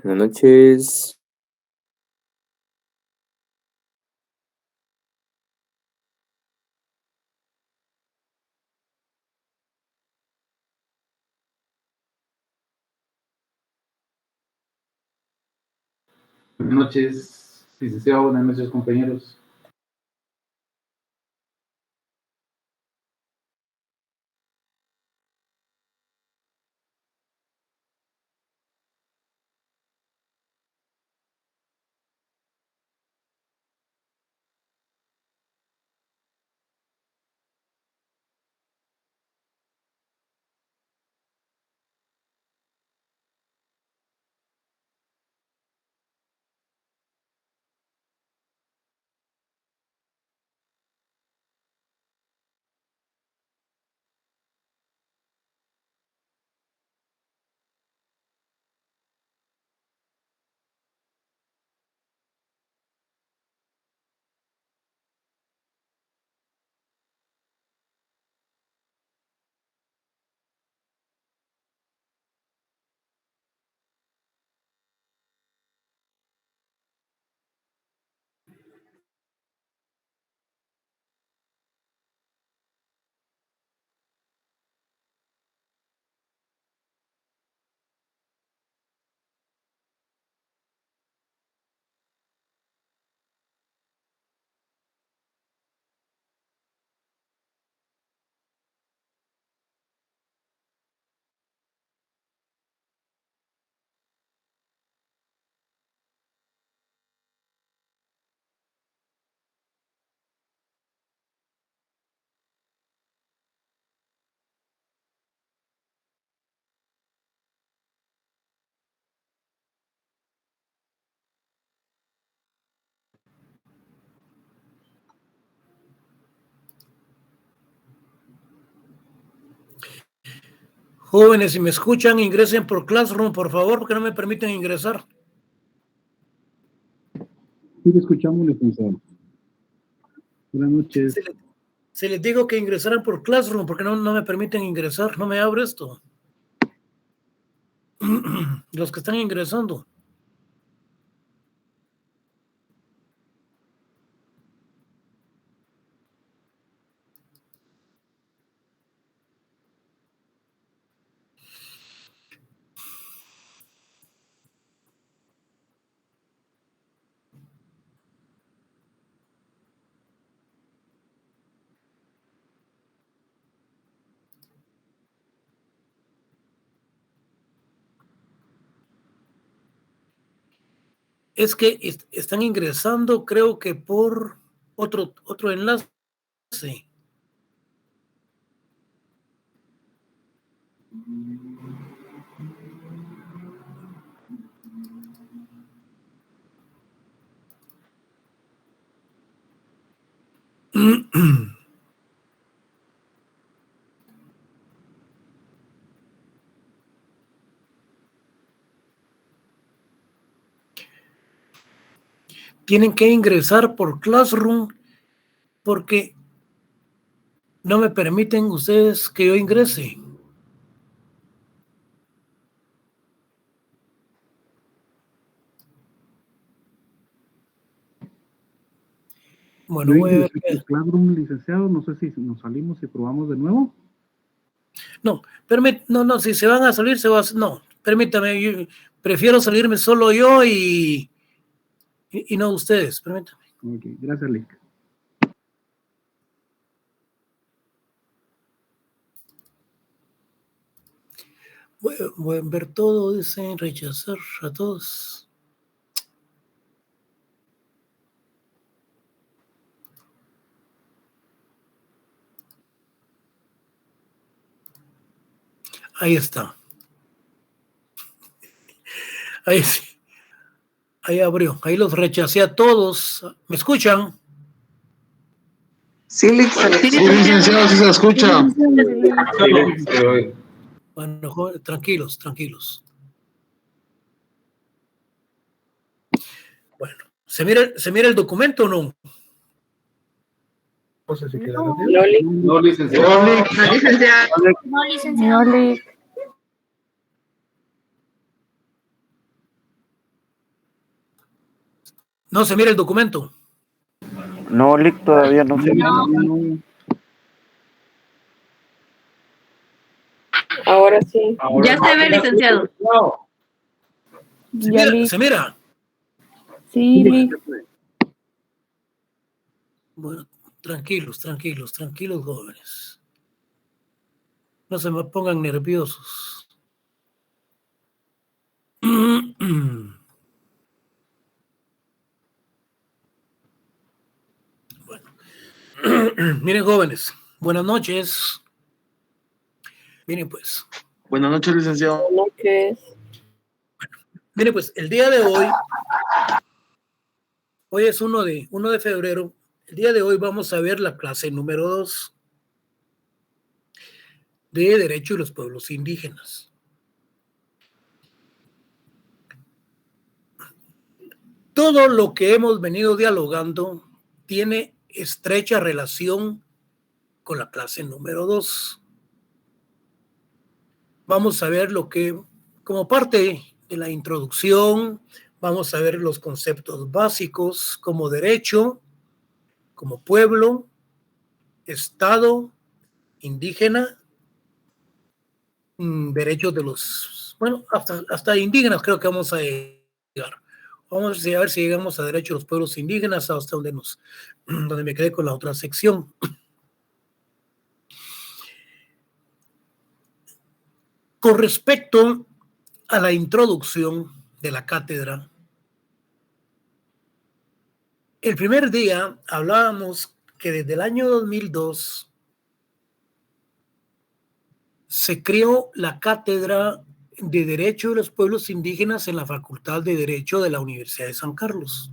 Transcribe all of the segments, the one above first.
Buenas noches. Buenas noches, licenciado. Buenas noches, compañeros. Jóvenes, si me escuchan, ingresen por Classroom, por favor, porque no me permiten ingresar. Sí, le escuchamos, licenciado. Buenas noches. Se les digo que ingresaran por Classroom, porque no me permiten ingresar, no me abre esto. Los que están ingresando. Es que están ingresando, creo que por otro enlace. Tienen que ingresar por Classroom porque no me permiten ustedes que yo ingrese. Bueno, voy a ver. Classroom, licenciado, no sé si nos salimos y probamos de nuevo. No, si se van a salir, no, permítame, yo prefiero salirme solo yo y no ustedes, permítame. Ok, gracias, Lick. Voy a ver todo, dicen rechazar a todos. Ahí está. Ahí sí. Ahí abrió. Ahí los rechacé a todos. ¿Me escuchan? Sí, licenciado, sí se escucha. Bueno, tranquilos. Bueno, ¿se mira el documento o no? No, licenciado. No, No se mira el documento. No, Lick, todavía no se mira. No. Ahora sí. Ya se ve, licenciado. Se Ya, mira, Lick. se mira. Sí, Lick. Bueno, tranquilos, jóvenes. No se me pongan nerviosos. Bueno. Miren, jóvenes, buenas noches. Miren, pues. Buenas noches, licenciado. Buenas noches. Miren, pues, el día de hoy es 1 de febrero. El día de hoy vamos a ver la clase número 2 de Derecho y los Pueblos Indígenas. Todo lo que hemos venido dialogando tiene estrecha relación con la clase número 2. Vamos a ver lo que, como parte de la introducción, vamos a ver los conceptos básicos como derecho, como pueblo, Estado, indígena, derechos de los, bueno, hasta indígenas creo que vamos a llegar. Vamos a ver si llegamos a derechos de los pueblos indígenas, hasta donde me quedé con la otra sección. Con respecto a la introducción de la cátedra, el primer día hablábamos que desde el año 2002 se creó la cátedra de Derecho de los Pueblos Indígenas en la Facultad de Derecho de la Universidad de San Carlos.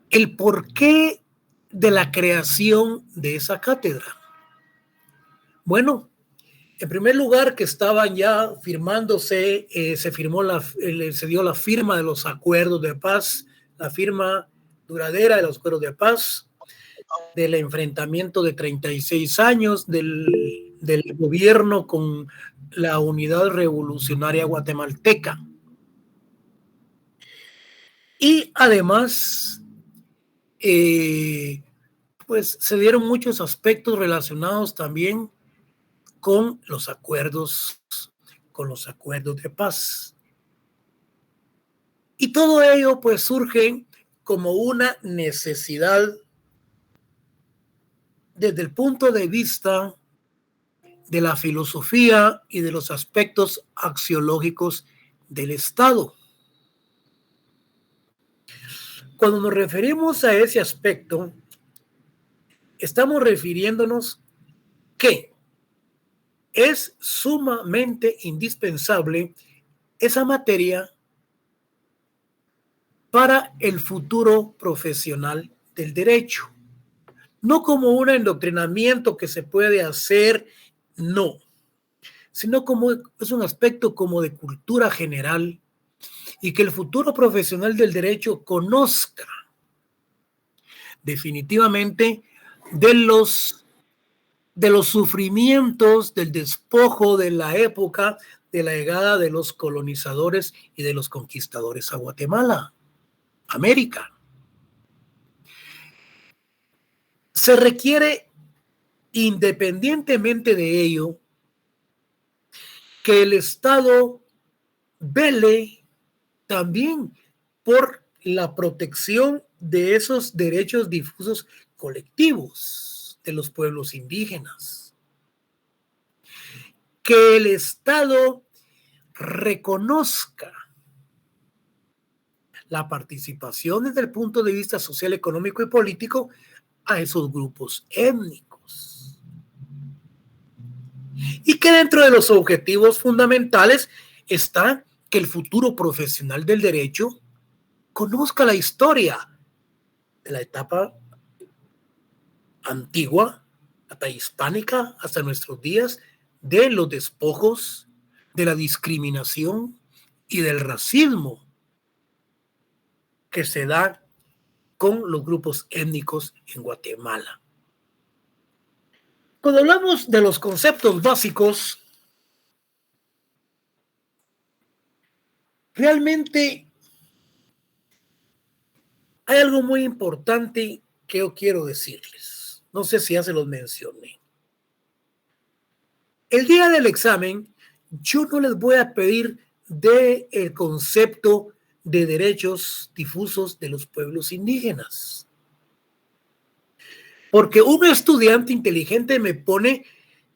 El porqué de la creación de esa cátedra. Bueno, en primer lugar, que estaban ya firmándose, se dio la firma de los acuerdos de paz, la firma duradera de los acuerdos de paz, del enfrentamiento de 36 años del gobierno con la Unidad Revolucionaria Guatemalteca. Y además, pues se dieron muchos aspectos relacionados también con los acuerdos de paz. Y todo ello pues surge como una necesidad desde el punto de vista de la filosofía y de los aspectos axiológicos del Estado. Cuando nos referimos a ese aspecto, estamos refiriéndonos que es sumamente indispensable esa materia para el futuro profesional del derecho. No como un adoctrinamiento que se puede hacer, no, sino como es un aspecto como de cultura general y que el futuro profesional del derecho conozca definitivamente de los sufrimientos, del despojo de la época de la llegada de los colonizadores y de los conquistadores a Guatemala, América. Se requiere, independientemente de ello, que el Estado vele también por la protección de esos derechos difusos colectivos de los pueblos indígenas. Que el Estado reconozca la participación desde el punto de vista social, económico y político a esos grupos étnicos. Y que dentro de los objetivos fundamentales está que el futuro profesional del derecho conozca la historia de la etapa antigua, la prehispánica, hasta nuestros días, de los despojos, de la discriminación y del racismo que se da con los grupos étnicos en Guatemala. Cuando hablamos de los conceptos básicos, realmente Hay algo muy importante que yo quiero decirles. No sé si ya se los mencioné. El día del examen, yo no les voy a pedir el concepto de derechos difusos de los pueblos indígenas. Porque un estudiante inteligente me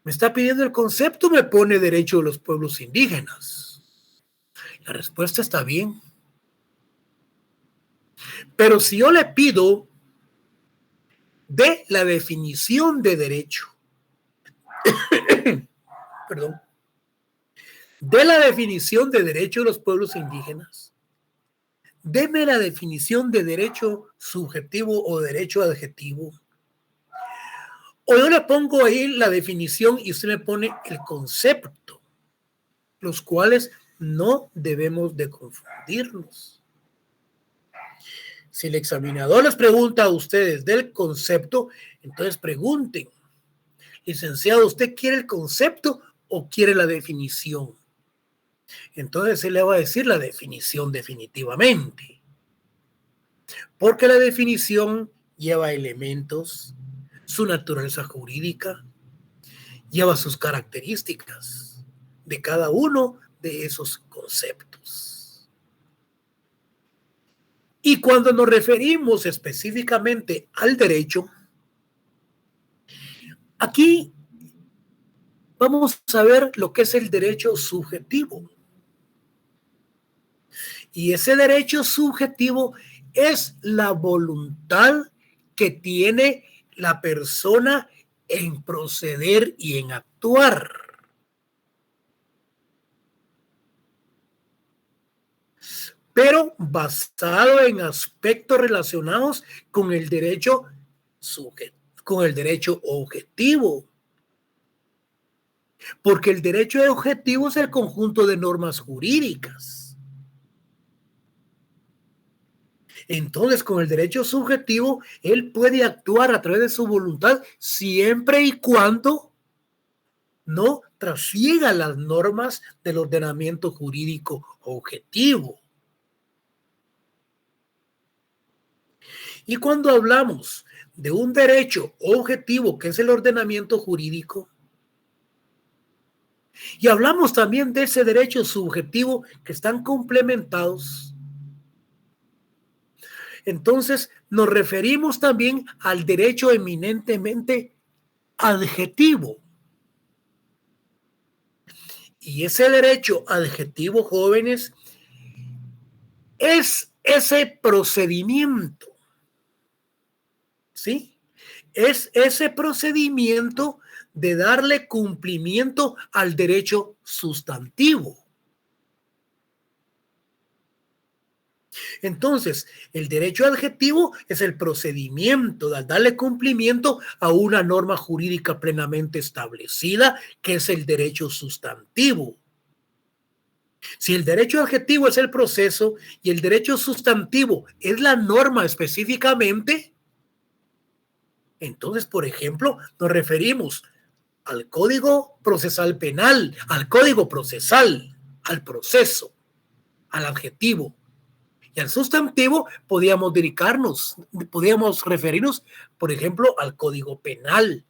está pidiendo el concepto, me pone derecho de los pueblos indígenas. La respuesta está bien. Pero si yo le pido de la definición de derecho, perdón, de la definición de derecho de los pueblos indígenas, deme la definición de derecho subjetivo o derecho adjetivo. O yo le pongo ahí la definición y usted me pone el concepto, los cuales no debemos de confundirnos. Si el examinador les pregunta a ustedes del concepto, entonces pregunten, licenciado, ¿usted quiere el concepto o quiere la definición? Entonces él le va a decir la definición definitivamente. Porque la definición lleva elementos, su naturaleza jurídica, lleva sus características de cada uno de esos conceptos. Y cuando nos referimos específicamente al derecho, aquí vamos a ver lo que es el derecho subjetivo. Y ese derecho subjetivo es la voluntad que tiene la persona en proceder y en actuar. Pero basado en aspectos relacionados con el derecho objetivo. Porque el derecho objetivo es el conjunto de normas jurídicas. Entonces, con el derecho subjetivo, él puede actuar a través de su voluntad siempre y cuando no trasiega las normas del ordenamiento jurídico objetivo. Y cuando hablamos de un derecho objetivo, que es el ordenamiento jurídico, y hablamos también de ese derecho subjetivo que están complementados, entonces nos referimos también al derecho eminentemente adjetivo. Y ese derecho adjetivo, jóvenes, es ese procedimiento. ¿Sí? Es ese procedimiento de darle cumplimiento al derecho sustantivo. Entonces, el derecho adjetivo es el procedimiento de darle cumplimiento a una norma jurídica plenamente establecida, que es el derecho sustantivo. Si el derecho adjetivo es el proceso y el derecho sustantivo es la norma específicamente, entonces, por ejemplo, nos referimos al Código Procesal Penal, al Código Procesal, al proceso, al adjetivo. Y al sustantivo podíamos referirnos, por ejemplo, al Código Penal,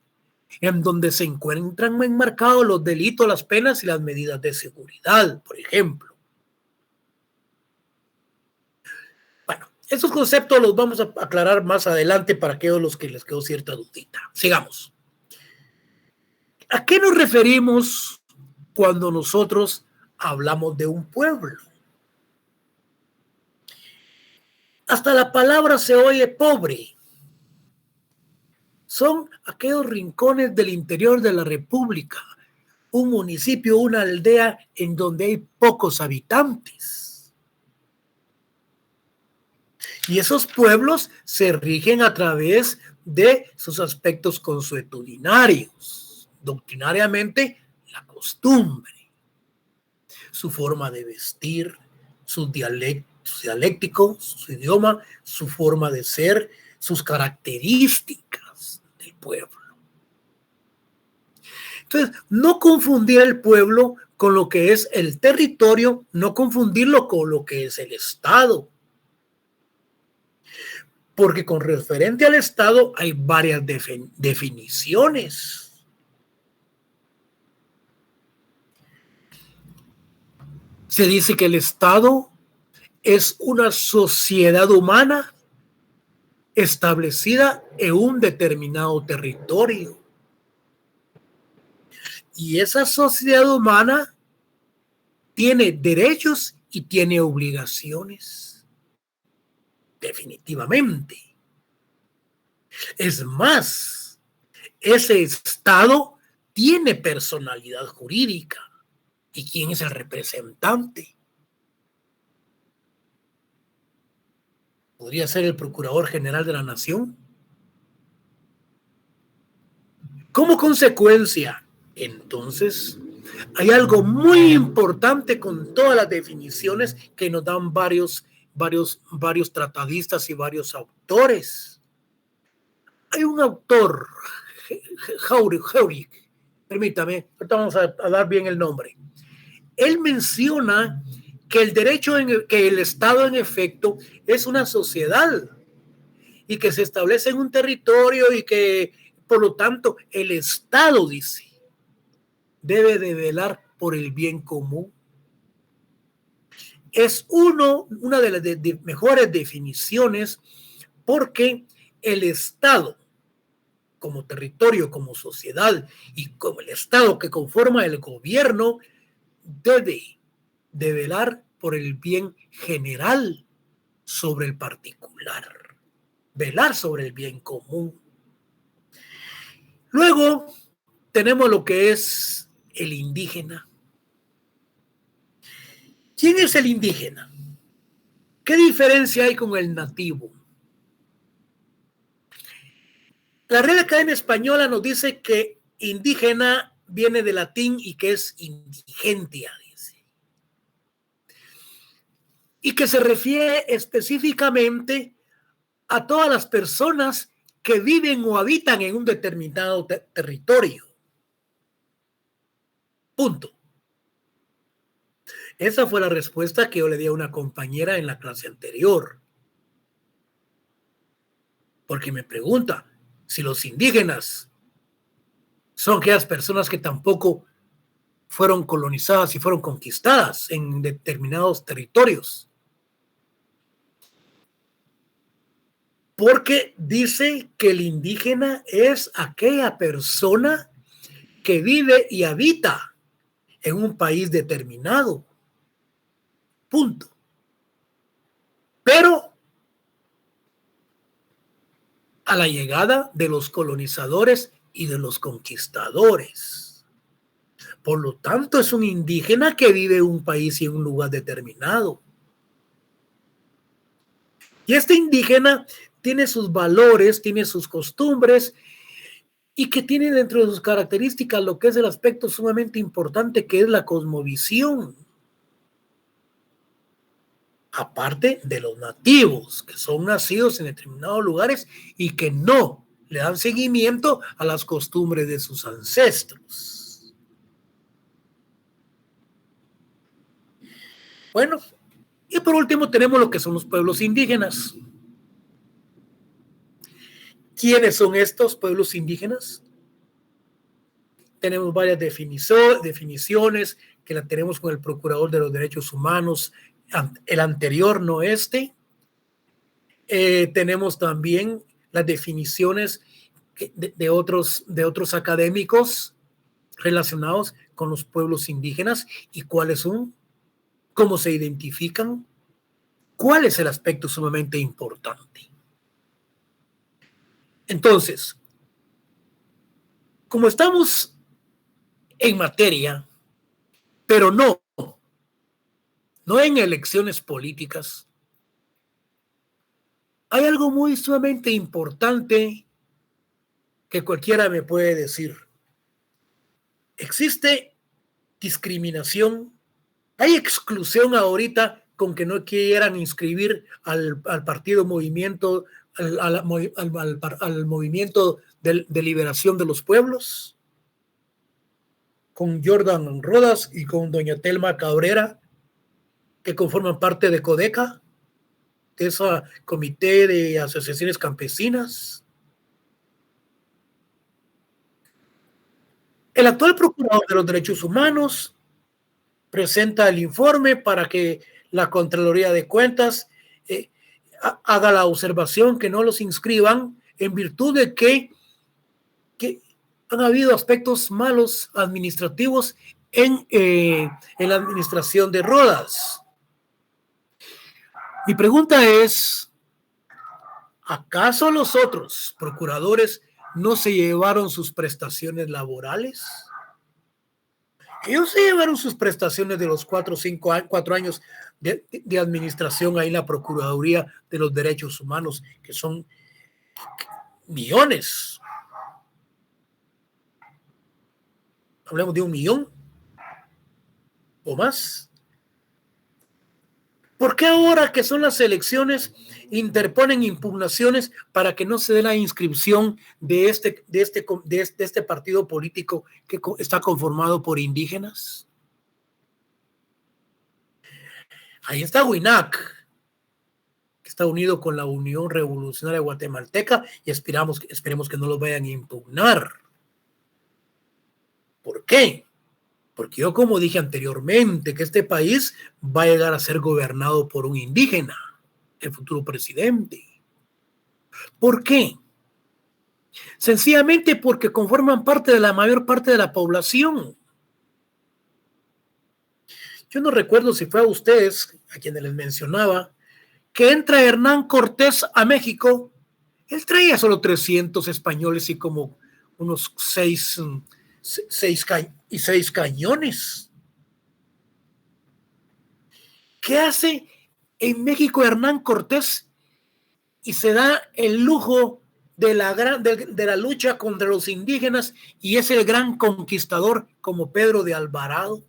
en donde se encuentran enmarcados los delitos, las penas y las medidas de seguridad, por ejemplo. Bueno, esos conceptos los vamos a aclarar más adelante para aquellos los que les quedó cierta dudita. Sigamos. ¿A qué nos referimos cuando nosotros hablamos de un pueblo? Hasta la palabra se oye pobre. Son aquellos rincones del interior de la República, un municipio, una aldea en donde hay pocos habitantes. Y esos pueblos se rigen a través de sus aspectos consuetudinarios, doctrinariamente la costumbre, su forma de vestir, su dialéctico, su idioma, su forma de ser, sus características del pueblo. Entonces, no confundir el pueblo con lo que es el territorio, no confundirlo con lo que es el Estado. porque con referente al Estado hay varias definiciones. Se dice que el Estado es una sociedad humana establecida en un determinado territorio. Y esa sociedad humana tiene derechos y tiene obligaciones. Definitivamente. Es más, ese Estado tiene personalidad jurídica. ¿Y quién es el representante? ¿Podría ser el Procurador General de la Nación? Como consecuencia, entonces, hay algo muy importante con todas las definiciones que nos dan varios tratadistas y varios autores. Hay un autor, Jauregui, permítame, ahorita vamos a dar bien el nombre. Él menciona que que el Estado en efecto es una sociedad y que se establece en un territorio y que, por lo tanto, el Estado, dice, debe de velar por el bien común. Es una de las mejores definiciones porque el Estado, como territorio, como sociedad y como el Estado que conforma el gobierno, debe de velar por el bien general sobre el particular, velar sobre el bien común. Luego tenemos lo que es el indígena. ¿Quién es el indígena? ¿Qué diferencia hay con el nativo? La Real Academia Española nos dice que indígena viene del latín y que es indigentia, dice. Y que se refiere específicamente a todas las personas que viven o habitan en un determinado territorio. Punto. Esa fue la respuesta que yo le di a una compañera en la clase anterior. Porque me pregunta si los indígenas son aquellas personas que tampoco fueron colonizadas y fueron conquistadas en determinados territorios. Porque dice que el indígena es aquella persona que vive y habita en un país determinado. Punto. Pero a la llegada de los colonizadores y de los conquistadores. Por lo tanto, es un indígena que vive en un país y en un lugar determinado. Y este indígena tiene sus valores, tiene sus costumbres y que tiene dentro de sus características lo que es el aspecto sumamente importante que es la cosmovisión. Aparte de los nativos, que son nacidos en determinados lugares y que no le dan seguimiento a las costumbres de sus ancestros. Bueno, y por último tenemos lo que son los pueblos indígenas. ¿Quiénes son estos pueblos indígenas? Tenemos varias definiciones que la tenemos con el Procurador de los Derechos Humanos, el anterior, no este. Tenemos también las definiciones de otros académicos relacionados con los pueblos indígenas y cuáles son, cómo se identifican, cuál es el aspecto sumamente importante. Entonces, como estamos en materia, pero no en elecciones políticas, hay algo muy sumamente importante que cualquiera me puede decir. Existe discriminación, hay exclusión ahorita con que no quieran inscribir al partido movimiento, al movimiento de liberación de los pueblos, con Jordan Rodas y con doña Telma Cabrera, que conforman parte de Codeca. ese comité de asociaciones campesinas. El actual procurador de los derechos humanos presenta el informe para que la Contraloría de Cuentas haga la observación que no los inscriban en virtud de que han habido aspectos malos administrativos en la administración de Rodas. Mi pregunta es, ¿acaso los otros procuradores no se llevaron sus prestaciones laborales? Ellos se llevaron sus prestaciones de los 4 años de administración ahí en la Procuraduría de los Derechos Humanos, que son millones. Hablemos de 1 millón o más. ¿Por qué ahora que son las elecciones interponen impugnaciones para que no se dé la inscripción de este partido político que está conformado por indígenas? Ahí está WINAC, que está unido con la Unión Revolucionaria Guatemalteca, y esperemos que no lo vayan a impugnar. ¿Por qué? Porque yo, como dije anteriormente, que este país va a llegar a ser gobernado por un indígena, el futuro presidente. ¿Por qué? Sencillamente porque conforman parte de la mayor parte de la población. Yo no recuerdo si fue a ustedes, a quienes les mencionaba, que entra Hernán Cortés a México. Él traía solo 300 españoles y como unos 6 cañones. ¿Qué hace en México Hernán Cortés? Y se da el lujo de la lucha contra los indígenas y es el gran conquistador como Pedro de Alvarado.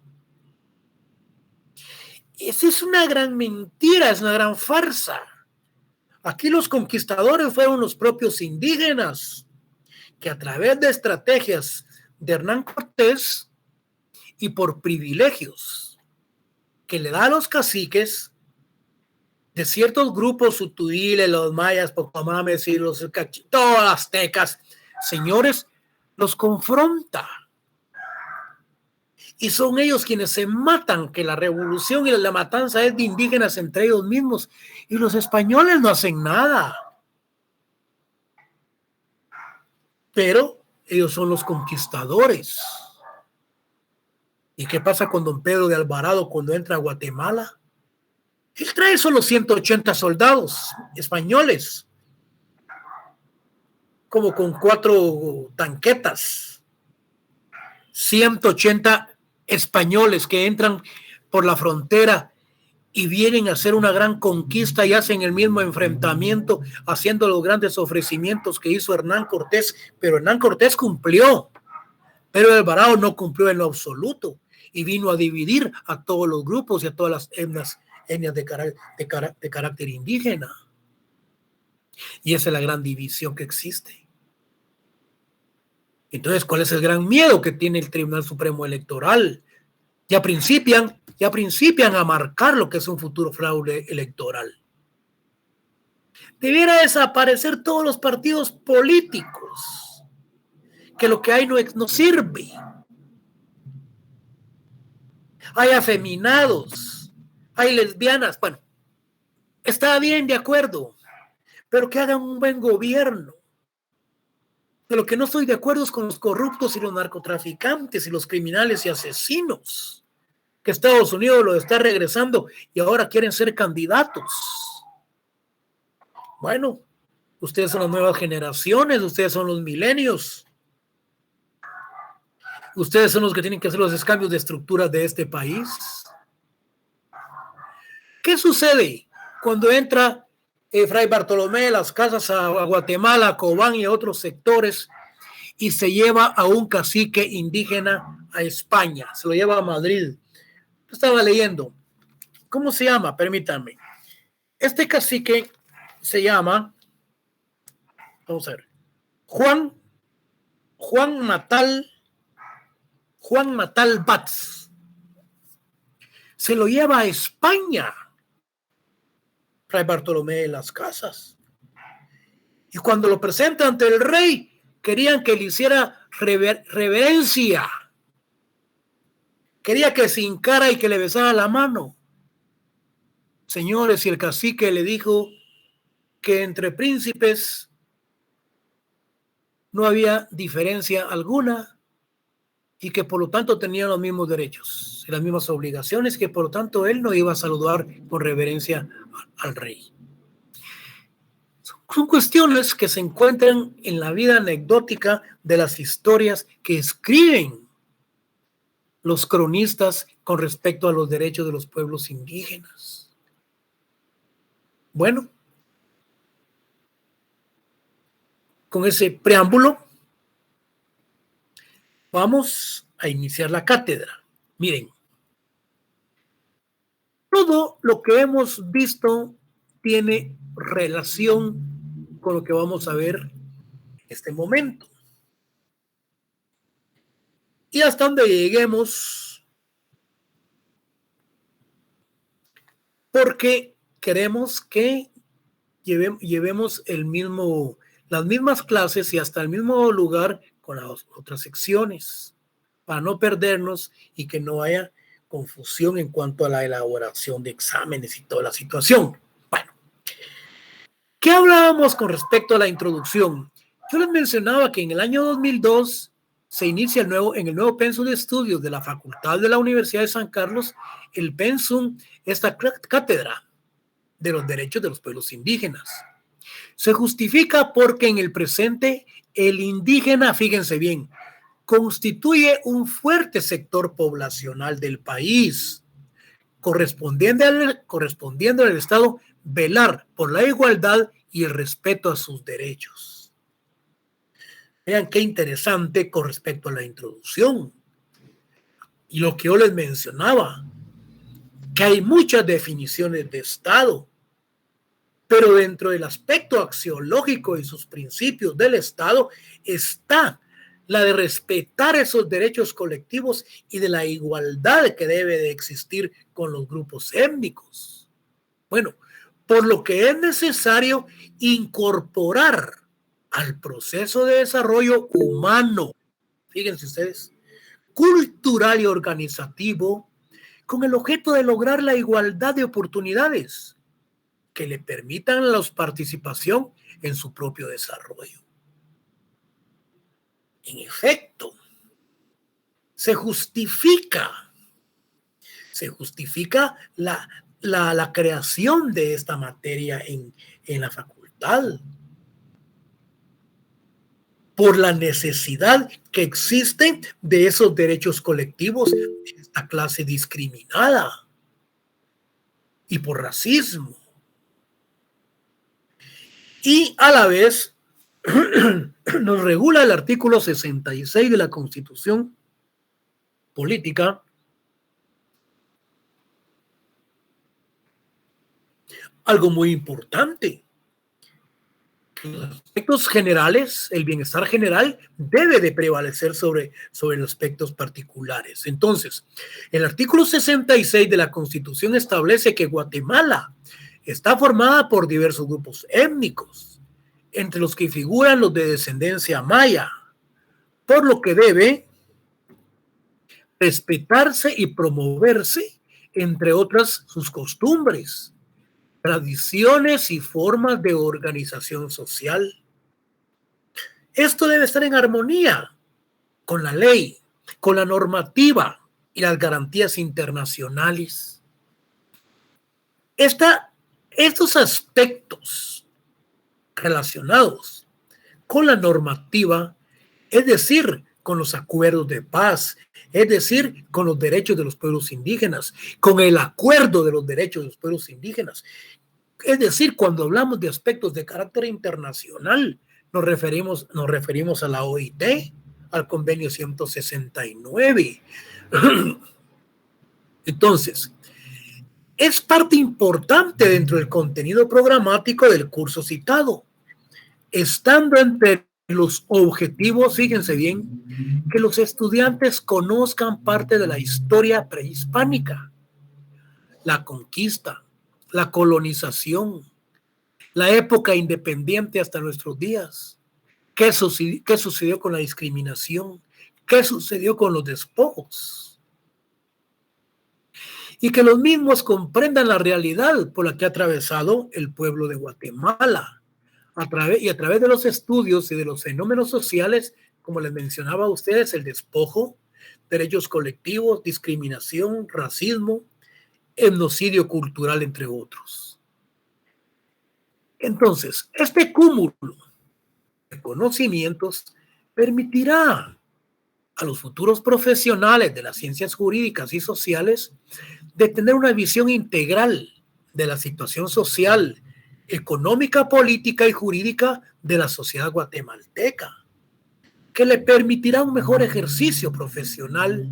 Esa es una gran mentira, es una gran farsa. Aquí los conquistadores fueron los propios indígenas que a través de estrategias de Hernán Cortés y por privilegios que le da a los caciques de ciertos grupos, Utuiles, los mayas, Pocomames y todas las aztecas, señores, los confronta. Y son ellos quienes se matan, que la revolución y la matanza es de indígenas entre ellos mismos. Y los españoles no hacen nada. Pero ellos son los conquistadores. ¿Y qué pasa con don Pedro de Alvarado cuando entra a Guatemala? Él trae solo 180 soldados españoles, como con 4 tanquetas. 180 españoles que entran por la frontera y vienen a hacer una gran conquista y hacen el mismo enfrentamiento, haciendo los grandes ofrecimientos que hizo Hernán Cortés, pero Hernán Cortés cumplió, pero Alvarado no cumplió en lo absoluto y vino a dividir a todos los grupos y a todas las etnias de carácter indígena. Y esa es la gran división que existe. Entonces, ¿cuál es el gran miedo que tiene el Tribunal Supremo Electoral? Ya principian a marcar lo que es un futuro fraude electoral. Debiera desaparecer todos los partidos políticos, que lo que hay no sirve. Hay afeminados, hay lesbianas, bueno, está bien, de acuerdo, pero que hagan un buen gobierno. De lo que no estoy de acuerdo es con los corruptos y los narcotraficantes y los criminales y asesinos, que Estados Unidos los está regresando y ahora quieren ser candidatos. Bueno, ustedes son las nuevas generaciones, ustedes son los milenios. Ustedes son los que tienen que hacer los cambios de estructuras de este país. ¿Qué sucede cuando entra Fray Bartolomé, las casas a Guatemala, a Cobán y a otros sectores y se lleva a un cacique indígena a España? Se lo lleva a Madrid. Yo estaba leyendo. ¿Cómo se llama? Permítanme. Este cacique se llama, vamos a ver, Juan Matal Batz. Se lo lleva a España. Fray Bartolomé de las Casas. Y cuando lo presenta ante el rey, querían que le hiciera reverencia. Quería que se hincara y que le besara la mano. Señores, y el cacique le dijo que entre príncipes no había diferencia alguna y que por lo tanto tenían los mismos derechos y las mismas obligaciones, que por lo tanto él no iba a saludar con reverencia al rey. Son cuestiones que se encuentran en la vida anecdótica de las historias que escriben los cronistas con respecto a los derechos de los pueblos indígenas. Bueno, con ese preámbulo, vamos a iniciar la cátedra. Miren, todo lo que hemos visto tiene relación con lo que vamos a ver en este momento. Y hasta donde lleguemos, porque queremos que llevemos las mismas clases y hasta el mismo lugar con las otras secciones, para no perdernos y que no haya confusión en cuanto a la elaboración de exámenes y toda la situación. Bueno, ¿qué hablábamos con respecto a la introducción? Yo les mencionaba que en el año 2002 se inicia en el nuevo pensum de estudios de la Facultad de la Universidad de San Carlos, el pensum, esta cátedra de los derechos de los pueblos indígenas. Se justifica porque en el presente el indígena, fíjense bien, constituye un fuerte sector poblacional del país, correspondiendo al Estado velar por la igualdad y el respeto a sus derechos. Vean qué interesante con respecto a la introducción. Y lo que yo les mencionaba, que hay muchas definiciones de Estado, pero dentro del aspecto axiológico y sus principios del Estado está la de respetar esos derechos colectivos y de la igualdad que debe de existir con los grupos étnicos. Bueno, por lo que es necesario incorporar al proceso de desarrollo humano, fíjense ustedes, cultural y organizativo, con el objeto de lograr la igualdad de oportunidades que le permitan a la participación en su propio desarrollo. En efecto, se justifica la creación de esta materia en la facultad por la necesidad que existe de esos derechos colectivos de esta clase discriminada y por racismo. Y a la vez nos regula el artículo 66 de la Constitución Política algo muy importante. En los aspectos generales, el bienestar general debe de prevalecer sobre los aspectos particulares. Entonces, el artículo 66 de la Constitución establece que Guatemala está formada por diversos grupos étnicos, entre los que figuran los de descendencia maya, por lo que debe respetarse y promoverse, entre otras, sus costumbres, tradiciones y formas de organización social. Esto debe estar en armonía con la ley, con la normativa y las garantías internacionales. Estos aspectos relacionados con la normativa, es decir, con los acuerdos de paz, es decir, con los derechos de los pueblos indígenas, con el acuerdo de los derechos de los pueblos indígenas, es decir, cuando hablamos de aspectos de carácter internacional, nos referimos a la OIT, al convenio 169. Entonces, es parte importante dentro del contenido programático del curso citado, estando entre los objetivos, fíjense bien, que los estudiantes conozcan parte de la historia prehispánica, la conquista, la colonización, la época independiente hasta nuestros días. ¿Qué sucedió con la discriminación? ¿Qué sucedió con los despojos? Y que los mismos comprendan la realidad por la que ha atravesado el pueblo de Guatemala. A través de los estudios y de los fenómenos sociales, como les mencionaba a ustedes, el despojo, derechos colectivos, discriminación, racismo, etnocidio cultural, entre otros. Entonces, este cúmulo de conocimientos permitirá a los futuros profesionales de las ciencias jurídicas y sociales de tener una visión integral de la situación social, económica, política y jurídica de la sociedad guatemalteca, que le permitirá un mejor ejercicio profesional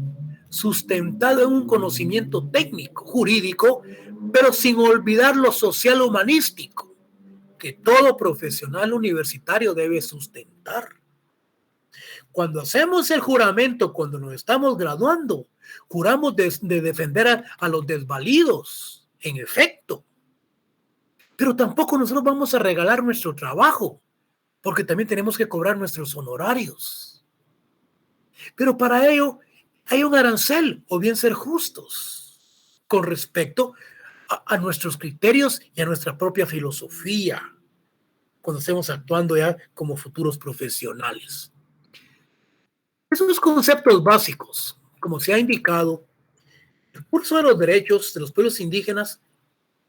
sustentado en un conocimiento técnico, jurídico, pero sin olvidar lo social humanístico que todo profesional universitario debe sustentar. Cuando hacemos el juramento, cuando nos estamos graduando, juramos de defender a los desvalidos, en efecto. Pero tampoco nosotros vamos a regalar nuestro trabajo, porque también tenemos que cobrar nuestros honorarios. Pero para ello hay un arancel, o bien ser justos con respecto a nuestros criterios y a nuestra propia filosofía, cuando estemos actuando ya como futuros profesionales. Esos conceptos básicos, como se ha indicado, el curso de los derechos de los pueblos indígenas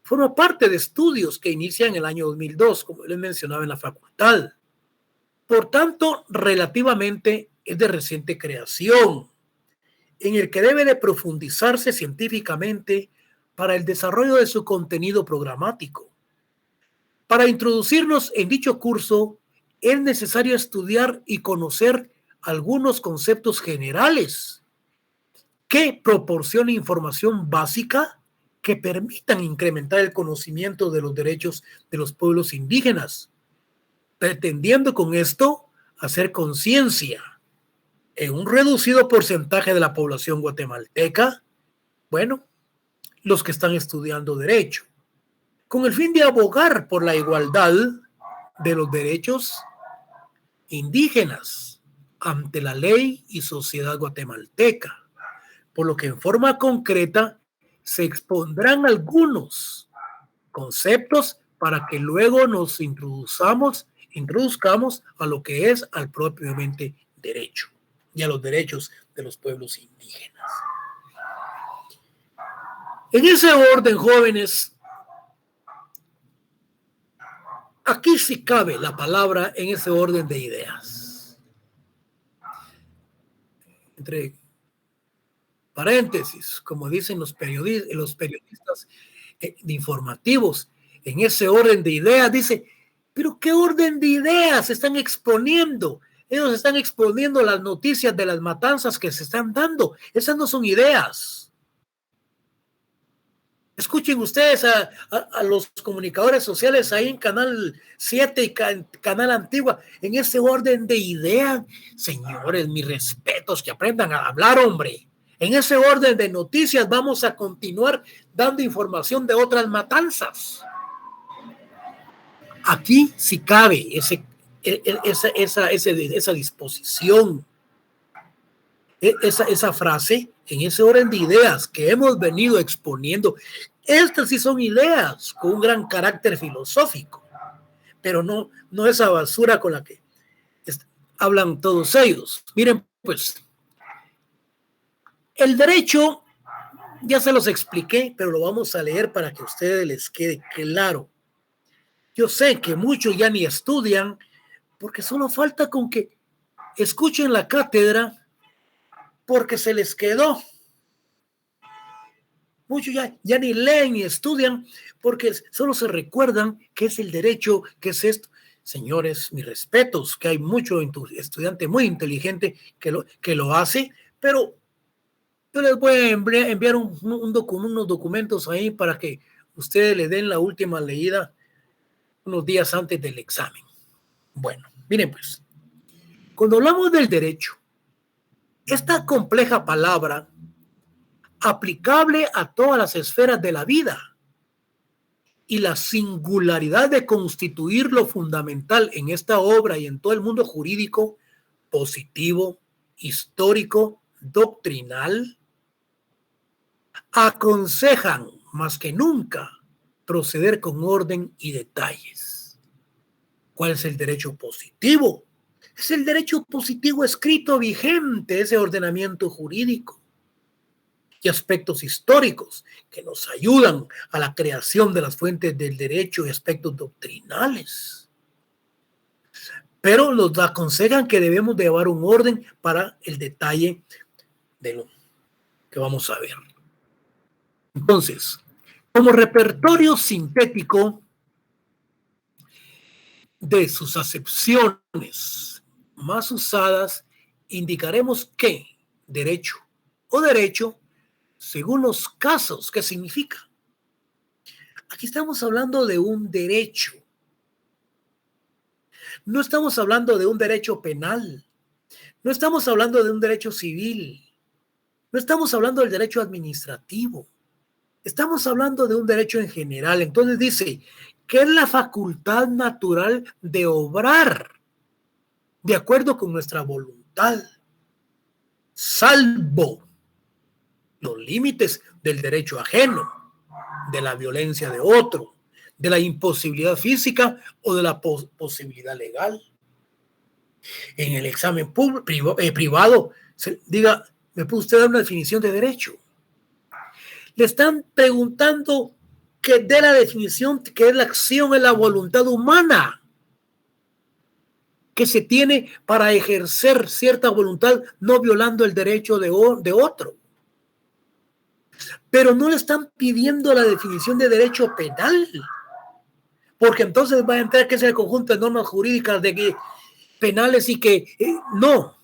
forma parte de estudios que inician en el año 2002, como les mencionaba en la facultad. Por tanto, relativamente es de reciente creación, en el que debe de profundizarse científicamente para el desarrollo de su contenido programático. Para introducirnos en dicho curso, es necesario estudiar y conocer algunos conceptos generales que proporcionen información básica que permitan incrementar el conocimiento de los derechos de los pueblos indígenas, pretendiendo con esto hacer conciencia en un reducido porcentaje de la población guatemalteca, bueno, los que están estudiando derecho, con el fin de abogar por la igualdad de los derechos indígenas ante la ley y sociedad guatemalteca, por lo que en forma concreta se expondrán algunos conceptos para que luego nos introduzcamos a lo que es al propiamente derecho y a los derechos de los pueblos indígenas. En ese orden, jóvenes, aquí sí cabe la palabra en ese orden de ideas. Entre paréntesis, como dicen los periodistas de informativos, en ese orden de ideas, dice, pero ¿qué orden de ideas están exponiendo? Ellos están exponiendo las noticias de las matanzas que se están dando. Esas no son ideas. Escuchen ustedes a los comunicadores sociales ahí en Canal 7 y Canal Antigua, en ese orden de ideas. Señores, mis respetos, que aprendan a hablar, hombre. En ese orden de noticias vamos a continuar dando información de otras matanzas. Aquí sí cabe esa disposición, esa frase, en ese orden de ideas que hemos venido exponiendo. Estas sí son ideas con un gran carácter filosófico, pero no esa basura con la que hablan todos ellos. Miren, pues, el derecho, ya se los expliqué, pero lo vamos a leer para que a ustedes les quede claro. Yo sé que muchos ya ni estudian, porque solo falta con que escuchen la cátedra, porque se les quedó. Muchos ya ni leen ni estudian, porque solo se recuerdan qué es el derecho, qué es esto. Señores, mis respetos, que hay mucho estudiante muy inteligente que lo hace, pero yo les voy a enviar unos documentos ahí para que ustedes le den la última leída unos días antes del examen. Bueno, miren pues, cuando hablamos del derecho, esta compleja palabra aplicable a todas las esferas de la vida, y la singularidad de constituir lo fundamental en esta obra y en todo el mundo jurídico, positivo, histórico, doctrinal, aconsejan más que nunca proceder con orden y detalles. ¿Cuál es el derecho positivo? Es el derecho positivo escrito vigente, ese ordenamiento jurídico y aspectos históricos que nos ayudan a la creación de las fuentes del derecho y aspectos doctrinales. Pero nos aconsejan que debemos de llevar un orden para el detalle de lo que vamos a ver. Entonces, como repertorio sintético de sus acepciones más usadas, indicaremos que derecho o derecho, según los casos, ¿qué significa? Aquí estamos hablando de un derecho. No estamos hablando de un derecho penal. No estamos hablando de un derecho civil. No estamos hablando del derecho administrativo. Estamos hablando de un derecho en general. Entonces dice que es la facultad natural de obrar de acuerdo con nuestra voluntad, salvo los límites del derecho ajeno, de la violencia de otro, de la imposibilidad física o de la posibilidad legal. En el examen privado, diga, ¿me puede usted dar una definición de derecho? Le están preguntando que dé la definición que es la acción en la voluntad humana que se tiene para ejercer cierta voluntad no violando el derecho de otro. Pero no le están pidiendo la definición de derecho penal, porque entonces va a entrar que es el conjunto de normas jurídicas penales y que no.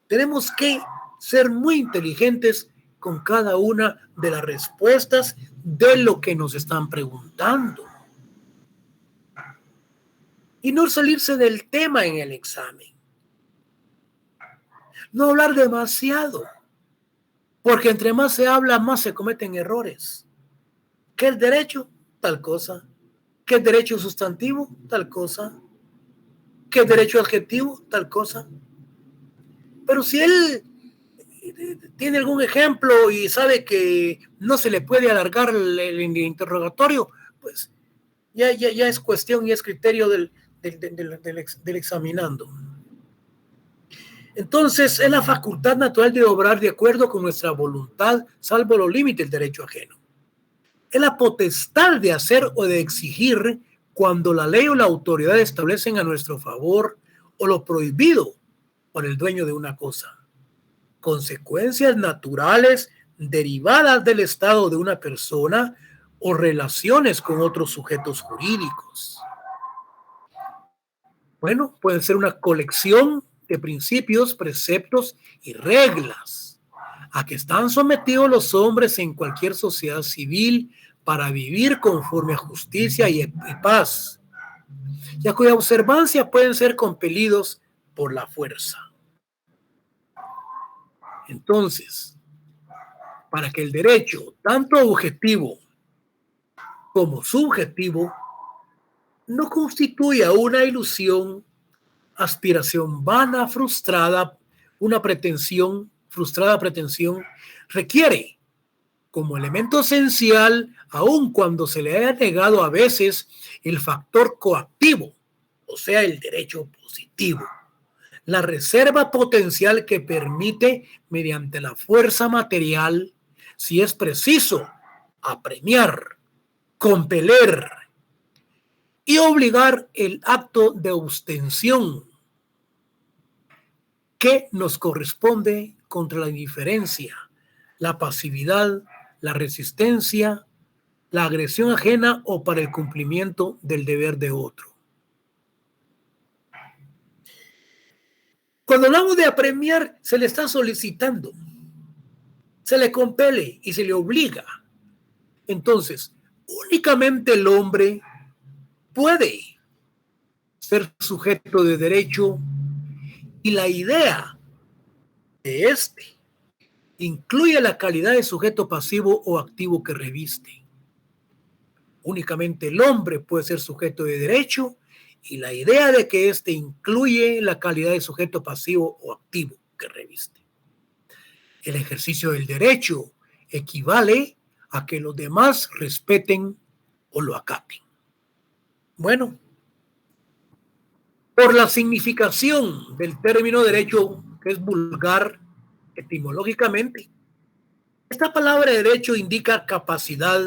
Tenemos que ser muy inteligentes con cada una de las respuestas de lo que nos están preguntando. Y no salirse del tema en el examen. No hablar demasiado. Porque entre más se habla, más se cometen errores. ¿Qué es derecho? Tal cosa. ¿Qué es derecho sustantivo? Tal cosa. ¿Qué es derecho adjetivo? Tal cosa. Pero si él tiene algún ejemplo y sabe que no se le puede alargar el interrogatorio, pues ya es cuestión y es criterio del examinando. Entonces, es la facultad natural de obrar de acuerdo con nuestra voluntad, salvo los límites del derecho ajeno. Es la potestad de hacer o de exigir cuando la ley o la autoridad establecen a nuestro favor o lo prohibido por el dueño de una cosa. Consecuencias naturales derivadas del estado de una persona o relaciones con otros sujetos jurídicos. Bueno, pueden ser una colección de principios, preceptos y reglas a que están sometidos los hombres en cualquier sociedad civil para vivir conforme a justicia y paz, y a cuya observancia pueden ser compelidos por la fuerza. Entonces, para que el derecho, tanto objetivo como subjetivo, no constituya una ilusión, aspiración vana, frustrada, una pretensión, frustrada pretensión, requiere como elemento esencial, aun cuando se le haya negado a veces el factor coactivo, o sea, el derecho positivo, la reserva potencial que permite, mediante la fuerza material, si es preciso, apremiar, compeler y obligar el acto de abstención que nos corresponde contra la indiferencia, la pasividad, la resistencia, la agresión ajena o para el cumplimiento del deber de otro. Cuando hablamos de apremiar, se le está solicitando, se le compele y se le obliga. Entonces, únicamente el hombre puede ser sujeto de derecho y la idea de este incluye la calidad de sujeto pasivo o activo que reviste. Únicamente el hombre puede ser sujeto de derecho y la idea de que éste incluye la calidad de sujeto pasivo o activo que reviste. El ejercicio del derecho equivale a que los demás respeten o lo acaten. Bueno, por la significación del término derecho, que es vulgar etimológicamente, esta palabra derecho indica capacidad,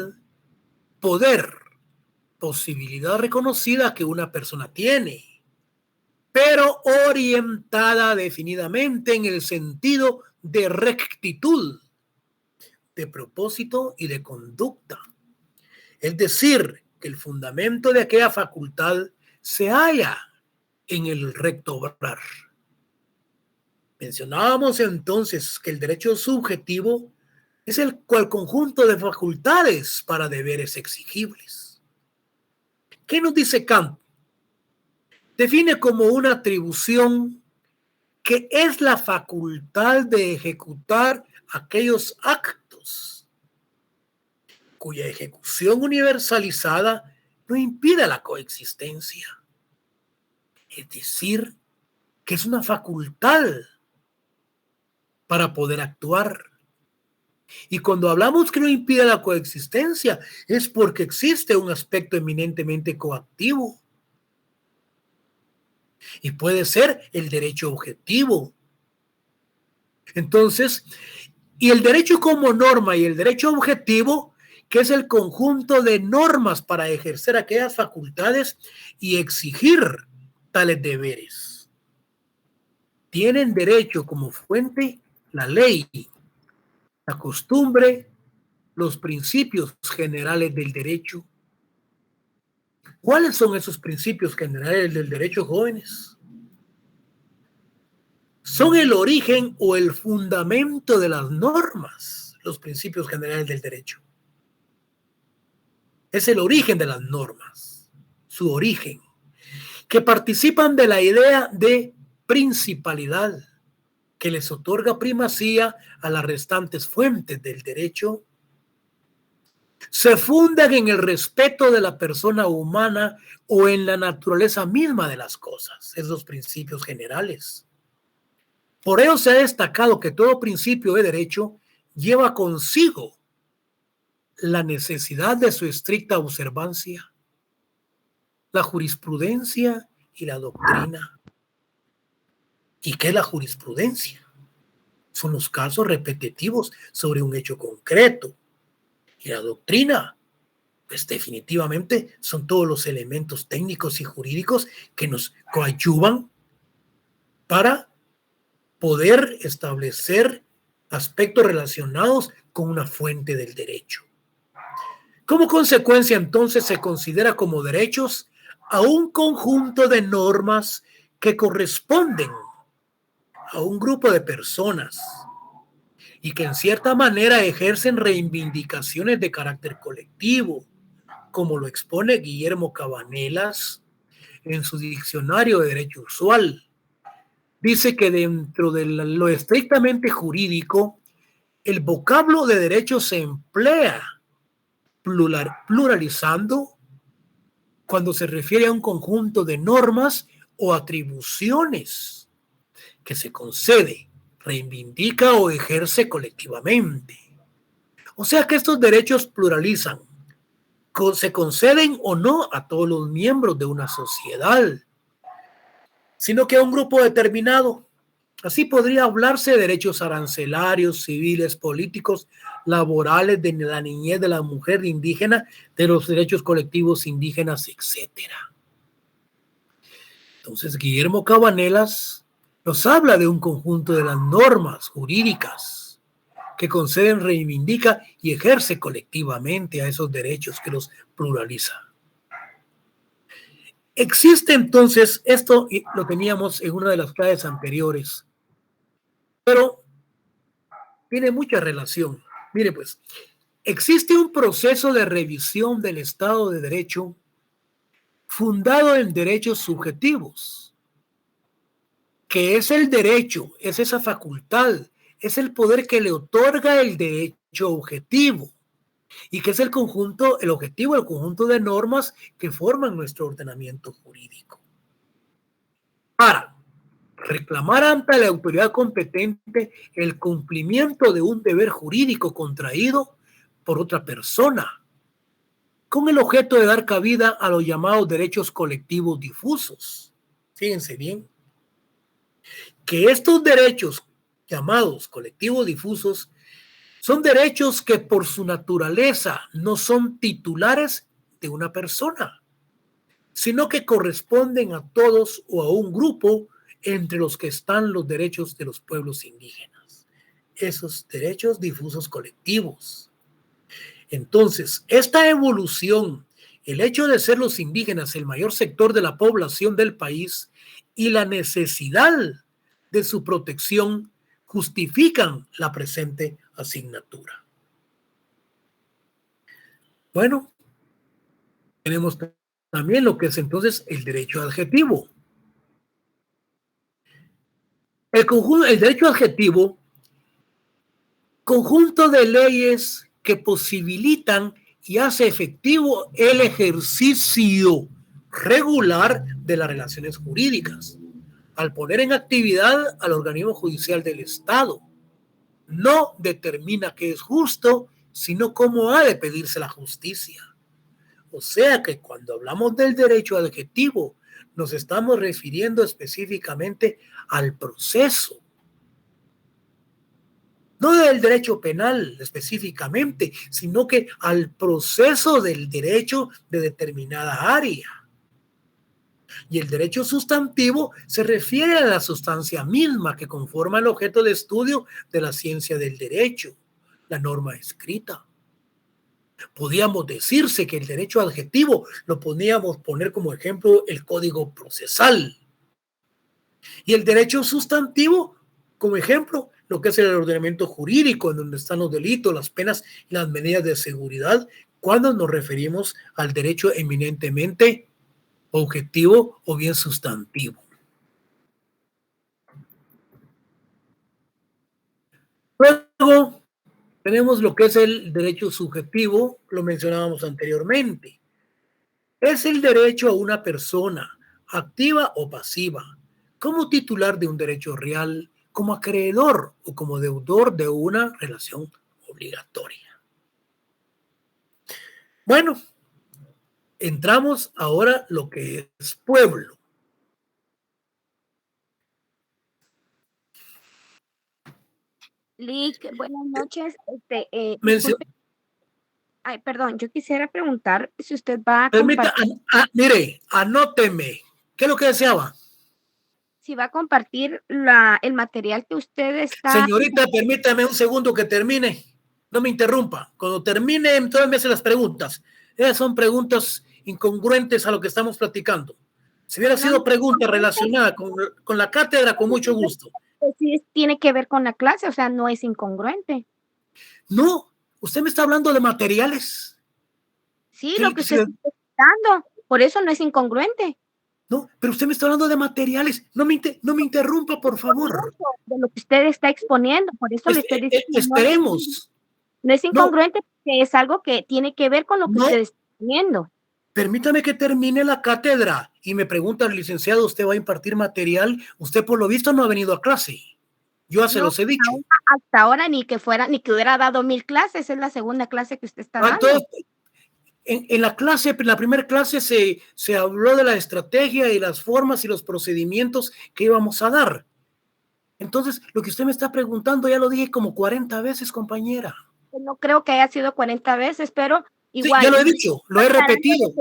poder, posibilidad reconocida que una persona tiene, pero orientada definidamente en el sentido de rectitud, de propósito y de conducta. Es decir, que el fundamento de aquella facultad se halla en el recto obrar. Mencionábamos entonces que el derecho subjetivo es el conjunto de facultades para deberes exigibles. ¿Qué nos dice Kant? Define como una atribución que es la facultad de ejecutar aquellos actos cuya ejecución universalizada no impida la coexistencia. Es decir, que es una facultad para poder actuar. Y cuando hablamos que no impide la coexistencia, es porque existe un aspecto eminentemente coactivo. Y puede ser el derecho objetivo. Entonces, y el derecho como norma y el derecho objetivo, que es el conjunto de normas para ejercer aquellas facultades y exigir tales deberes. Tienen derecho como fuente la ley, la costumbre, los principios generales del derecho. ¿Cuáles son esos principios generales del derecho, jóvenes? Son el origen o el fundamento de las normas, los principios generales del derecho. Es el origen de las normas, su origen, que participan de la idea de principalidad, que les otorga primacía a las restantes fuentes del derecho. Se fundan en el respeto de la persona humana o en la naturaleza misma de las cosas, esos principios generales. Por ello se ha destacado que todo principio de derecho lleva consigo la necesidad de su estricta observancia, la jurisprudencia y la doctrina. ¿Y qué es la jurisprudencia? Son los casos repetitivos sobre un hecho concreto. Y la doctrina, pues definitivamente son todos los elementos técnicos y jurídicos que nos coadyuvan para poder establecer aspectos relacionados con una fuente del derecho. Como consecuencia, entonces, se considera como derechos a un conjunto de normas que corresponden a un grupo de personas y que en cierta manera ejercen reivindicaciones de carácter colectivo, como lo expone Guillermo Cabanelas en su diccionario de derecho usual. Dice que dentro de lo estrictamente jurídico, el vocablo de derecho se emplea pluralizando cuando se refiere a un conjunto de normas o atribuciones que se concede, reivindica o ejerce colectivamente. O sea que estos derechos pluralizan, se conceden o no a todos los miembros de una sociedad, sino que a un grupo determinado. Así podría hablarse de derechos arancelarios, civiles, políticos, laborales, de la niñez, de la mujer indígena, de los derechos colectivos indígenas, etc. Entonces, Guillermo Cabanelas nos habla de un conjunto de las normas jurídicas que conceden, reivindica y ejerce colectivamente a esos derechos que los pluraliza. Existe entonces, esto lo teníamos en una de las clases anteriores, pero tiene mucha relación. Mire pues, existe un proceso de revisión del Estado de Derecho fundado en derechos subjetivos, que es el derecho, es esa facultad, es el poder que le otorga el derecho objetivo, y que es el objetivo, el conjunto de normas que forman nuestro ordenamiento jurídico. Para reclamar ante la autoridad competente el cumplimiento de un deber jurídico contraído por otra persona, con el objeto de dar cabida a los llamados derechos colectivos difusos. Fíjense bien, que estos derechos llamados colectivos difusos son derechos que por su naturaleza no son titulares de una persona, sino que corresponden a todos o a un grupo entre los que están los derechos de los pueblos indígenas. Esos derechos difusos colectivos. Entonces, esta evolución, el hecho de ser los indígenas el mayor sector de la población del país y la necesidad de su protección justifican la presente asignatura. Bueno, tenemos también lo que es entonces el derecho adjetivo. El derecho adjetivo, conjunto de leyes que posibilitan y hace efectivo el ejercicio regular de las relaciones jurídicas, al poner en actividad al organismo judicial del Estado. No determina qué es justo, sino cómo ha de pedirse la justicia. O sea que cuando hablamos del derecho adjetivo, nos estamos refiriendo específicamente al proceso, no del derecho penal específicamente, sino que al proceso del derecho de determinada área. Y el derecho sustantivo se refiere a la sustancia misma que conforma el objeto de estudio de la ciencia del derecho, la norma escrita. Podíamos decirse que el derecho adjetivo lo podíamos poner como ejemplo el código procesal. Y el derecho sustantivo, como ejemplo, lo que es el ordenamiento jurídico, en donde están los delitos, las penas y las medidas de seguridad, cuando nos referimos al derecho eminentemente objetivo o bien sustantivo. Luego tenemos lo que es el derecho subjetivo, lo mencionábamos anteriormente. Es el derecho a una persona, activa o pasiva, como titular de un derecho real, como acreedor o como deudor de una relación obligatoria. Bueno, entramos ahora lo que es pueblo. Lick, buenas noches. Ay, perdón, yo quisiera preguntar si usted va a mire, anóteme. ¿Qué es lo que deseaba? Si va a compartir el material que usted está... Señorita, permítame un segundo que termine. No me interrumpa. Cuando termine, entonces me hace las preguntas. Esas son preguntas incongruentes a lo que estamos platicando. Si hubiera sido pregunta relacionada con la cátedra, con mucho gusto. Sí, tiene que ver con la clase, o sea, no es incongruente. No, usted me está hablando de materiales. Sí, lo que usted está dando, por eso no es incongruente. No, pero usted me está hablando de materiales. No me interrumpa, por favor. De lo que usted está exponiendo, por eso le estoy diciendo. Esperemos. No es incongruente porque es algo que tiene que ver con lo que usted está exponiendo. Permítame que termine la cátedra y me pregunta el licenciado, ¿usted va a impartir material? Usted por lo visto no ha venido a clase. Yo ya se los he dicho. Hasta ahora ni que hubiera dado 1000 clases, es la segunda clase que usted está dando. Entonces, en la primera clase se habló de la estrategia y las formas y los procedimientos que íbamos a dar. Entonces, lo que usted me está preguntando ya lo dije como 40 veces, compañera. No creo que haya sido 40 veces, pero igual. Sí, ya lo he dicho, lo he repetido.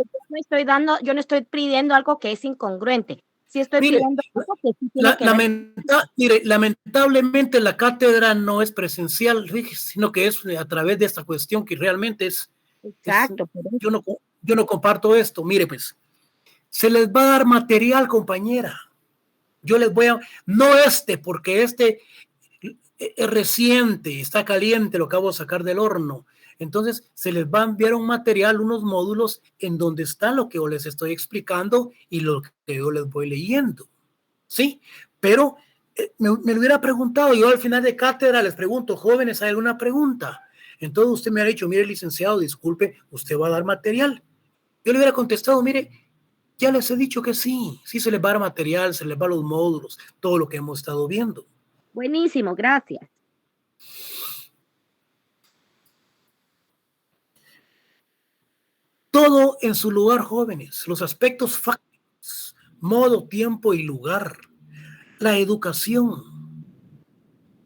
Yo no estoy pidiendo algo que es incongruente. Sí estoy pidiendo algo que sí tiene que ver. Mire, lamentablemente la cátedra no es presencial, sino que es a través de esta cuestión que realmente es. Exacto. Yo no comparto esto. Mire, pues, se les va a dar material, compañera. Yo les voy a, no porque este es reciente, está caliente, lo acabo de sacar del horno. Entonces, se les va a enviar un material, unos módulos en donde está lo que yo les estoy explicando y lo que yo les voy leyendo. ¿Sí? Pero me lo hubiera preguntado, yo al final de cátedra les pregunto, jóvenes, ¿hay alguna pregunta? Entonces usted me ha dicho, mire, licenciado, disculpe, usted va a dar material. Yo le hubiera contestado, mire, ya les he dicho que sí se les va a dar material, se les va a los módulos, todo lo que hemos estado viendo. Buenísimo, gracias. Todo en su lugar, jóvenes, los aspectos fácticos, modo, tiempo y lugar, la educación,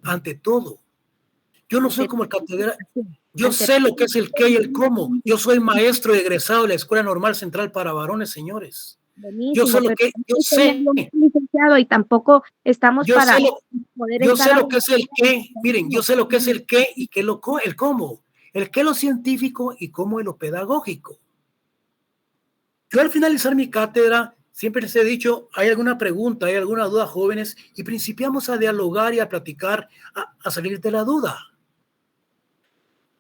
ante todo. Yo no soy como el catedrático, yo sé lo que es el qué y el cómo. Yo soy maestro egresado de la Escuela Normal Central para Varones, señores. Buenísimo, yo sé lo que, yo sé, licenciado, y tampoco estamos yo para sé lo, poder yo estar sé lo que es el qué, miren, yo sé lo que es el qué y qué el cómo, el qué lo científico y cómo es lo pedagógico. Yo al finalizar mi cátedra siempre les he dicho, hay alguna pregunta, hay alguna duda, jóvenes, y principiamos a dialogar y a platicar, a salir de la duda.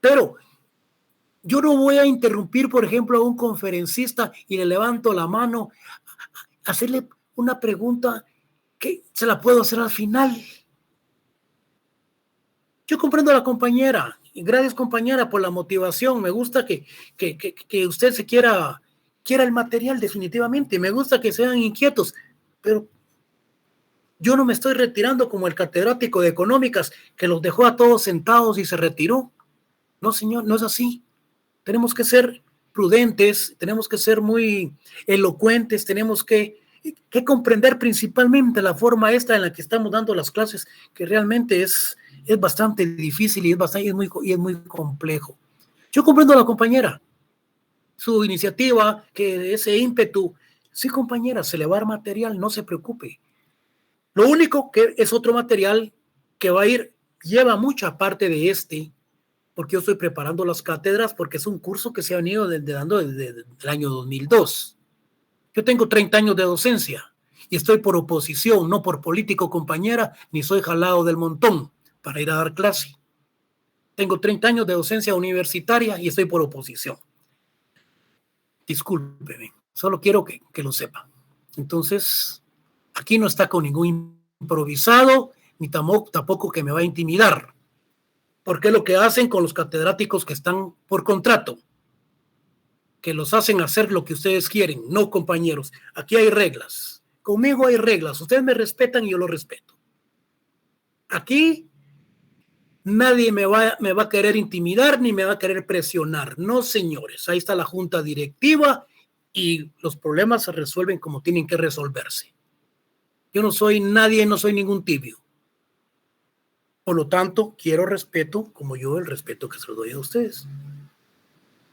Pero yo no voy a interrumpir, por ejemplo, a un conferencista y le levanto la mano, hacerle una pregunta que se la puedo hacer al final. Yo comprendo a la compañera, y gracias compañera por la motivación, me gusta que usted se quiera el material definitivamente, me gusta que sean inquietos, pero yo no me estoy retirando como el catedrático de económicas que los dejó a todos sentados y se retiró. No, señor, no es así. Tenemos que ser prudentes, tenemos que ser muy elocuentes, tenemos que comprender principalmente la forma esta en la que estamos dando las clases, que realmente es bastante difícil y es muy complejo. Yo comprendo a la compañera, su iniciativa, que ese ímpetu, sí compañera, se le va a dar material, no se preocupe. Lo único que es otro material que va a ir, lleva mucha parte de porque yo estoy preparando las cátedras, porque es un curso que se ha venido dando desde el año 2002. Yo tengo 30 años de docencia y estoy por oposición, no por político, compañera, ni soy jalado del montón para ir a dar clase. Tengo 30 años de docencia universitaria y estoy por oposición. Discúlpeme, solo quiero que lo sepa. Entonces, aquí no está con ningún improvisado, ni tampoco que me va a intimidar. Porque es lo que hacen con los catedráticos que están por contrato, que los hacen hacer lo que ustedes quieren. No, compañeros, aquí hay reglas. Conmigo hay reglas. Ustedes me respetan y yo lo respeto. Aquí nadie me va a querer intimidar ni me va a querer presionar. No, señores. Ahí está la junta directiva y los problemas se resuelven como tienen que resolverse. Yo no soy nadie, no soy ningún tibio. Por lo tanto, quiero respeto, como yo el respeto que se lo doy a ustedes.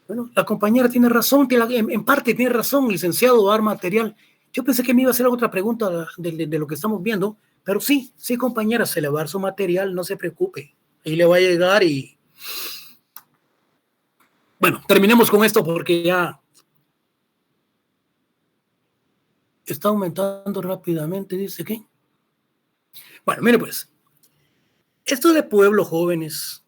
Bueno, la compañera tiene razón, en parte tiene razón, licenciado, dar material. Yo pensé que me iba a hacer otra pregunta de lo que estamos viendo, pero sí, compañera, se le va a dar su material, no se preocupe. Ahí le va a llegar y... Bueno, terminemos con esto porque ya está aumentando rápidamente, dice que... Bueno, mire pues. Esto de pueblo, jóvenes,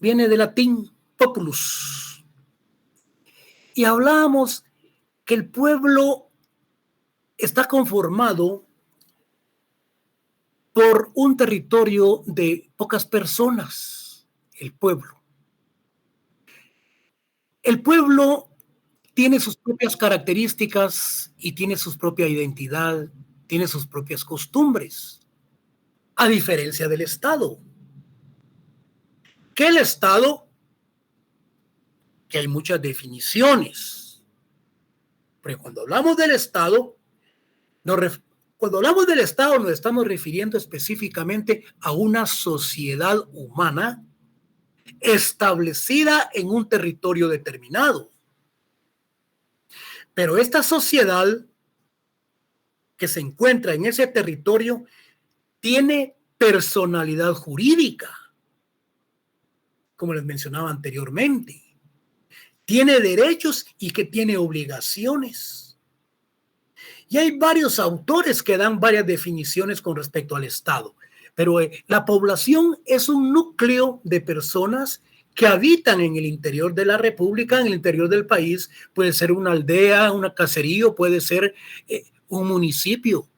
viene del latín populus. Y hablábamos que el pueblo está conformado por un territorio de pocas personas, el pueblo. El pueblo tiene sus propias características y tiene su propia identidad, tiene sus propias costumbres. A diferencia del Estado. Que el Estado, que hay muchas definiciones, pero cuando hablamos del Estado, nos estamos refiriendo específicamente a una sociedad humana establecida en un territorio determinado. Pero esta sociedad que se encuentra en ese territorio tiene personalidad jurídica, como les mencionaba anteriormente. Tiene derechos y que tiene obligaciones. Y hay varios autores que dan varias definiciones con respecto al Estado. Pero la población es un núcleo de personas que habitan en el interior de la República, en el interior del país. Puede ser una aldea, una caserío, puede ser un municipio.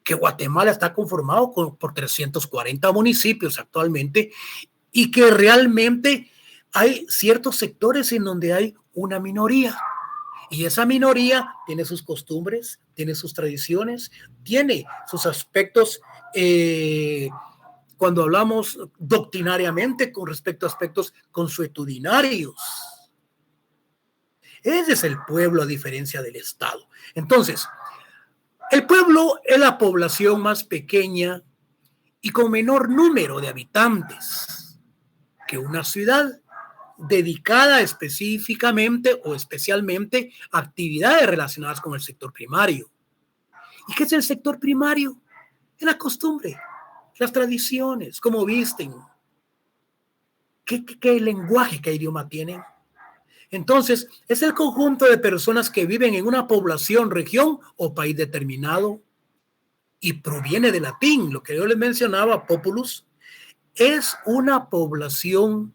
Que Guatemala está conformado por 340 municipios actualmente y que realmente hay ciertos sectores en donde hay una minoría. Y esa minoría tiene sus costumbres, tiene sus tradiciones, tiene sus aspectos, cuando hablamos doctrinariamente con respecto a aspectos consuetudinarios. Ese es el pueblo a diferencia del Estado. Entonces, el pueblo es la población más pequeña y con menor número de habitantes que una ciudad, dedicada específicamente o especialmente a actividades relacionadas con el sector primario. ¿Y qué es el sector primario? Es la costumbre, las tradiciones, cómo visten, qué lenguaje, qué idioma tienen. Entonces, es el conjunto de personas que viven en una población, región o país determinado, y proviene del latín, lo que yo les mencionaba, populus, es una población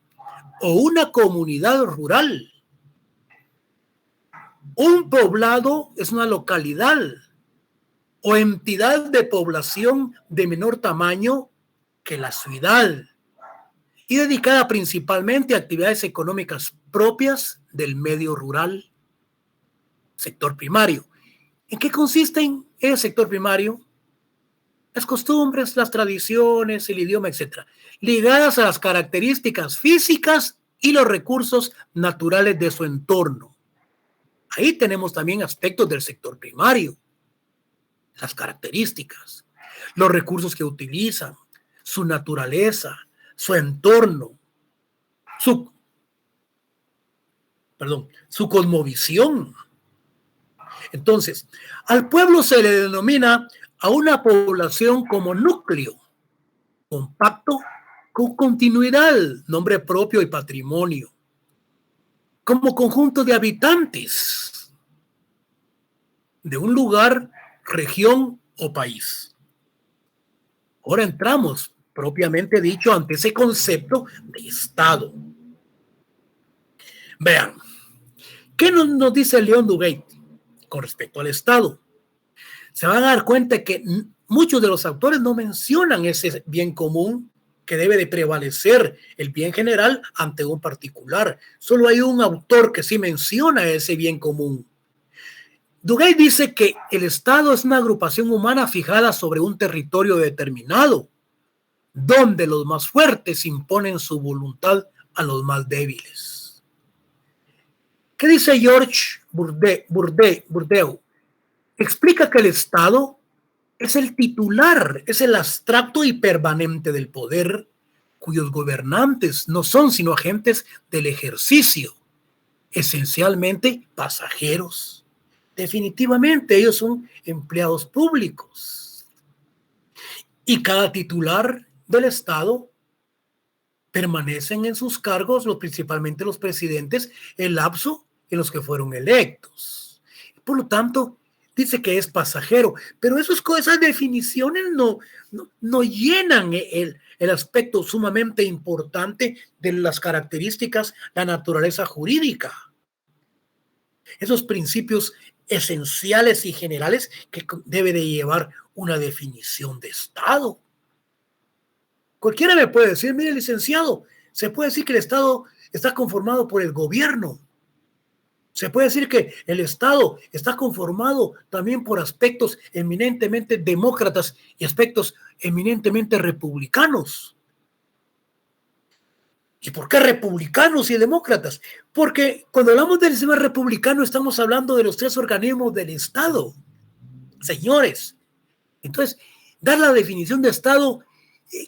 o una comunidad rural. Un poblado es una localidad o entidad de población de menor tamaño que la ciudad y dedicada principalmente a actividades económicas propias del medio rural, sector primario. ¿En qué consiste el sector primario? Las costumbres, las tradiciones, el idioma, etc., ligadas a las características físicas y los recursos naturales de su entorno. Ahí tenemos también aspectos del sector primario, las características, los recursos que utilizan, su naturaleza, su entorno, su cosmovisión. Entonces, al pueblo se le denomina a una población como núcleo, compacto, con continuidad, nombre propio y patrimonio, como conjunto de habitantes de un lugar, región o país. Ahora entramos, propiamente dicho, ante ese concepto de Estado. Vean, ¿qué nos dice León Duguay con respecto al Estado? Se van a dar cuenta que muchos de los autores no mencionan ese bien común que debe de prevalecer el bien general ante un particular. Solo hay un autor que sí menciona ese bien común. Duguay dice que el Estado es una agrupación humana fijada sobre un territorio determinado, donde los más fuertes imponen su voluntad a los más débiles. ¿Qué dice George Bourdieu? Explica que el Estado es el titular, es el abstracto y permanente del poder, cuyos gobernantes no son sino agentes del ejercicio, esencialmente pasajeros. Definitivamente ellos son empleados públicos. Y cada titular del Estado permanecen en sus cargos, principalmente los presidentes, el lapso en los que fueron electos. Por lo tanto, dice que es pasajero, pero esas definiciones no llenan el aspecto sumamente importante de las características, la naturaleza jurídica. Esos principios esenciales y generales que debe de llevar una definición de Estado. Cualquiera me puede decir, mire, licenciado, se puede decir que el Estado está conformado por el gobierno. Se puede decir que el Estado está conformado también por aspectos eminentemente demócratas y aspectos eminentemente republicanos. ¿Y por qué republicanos y demócratas? Porque cuando hablamos del sistema republicano estamos hablando de los tres organismos del Estado. Señores, entonces, dar la definición de Estado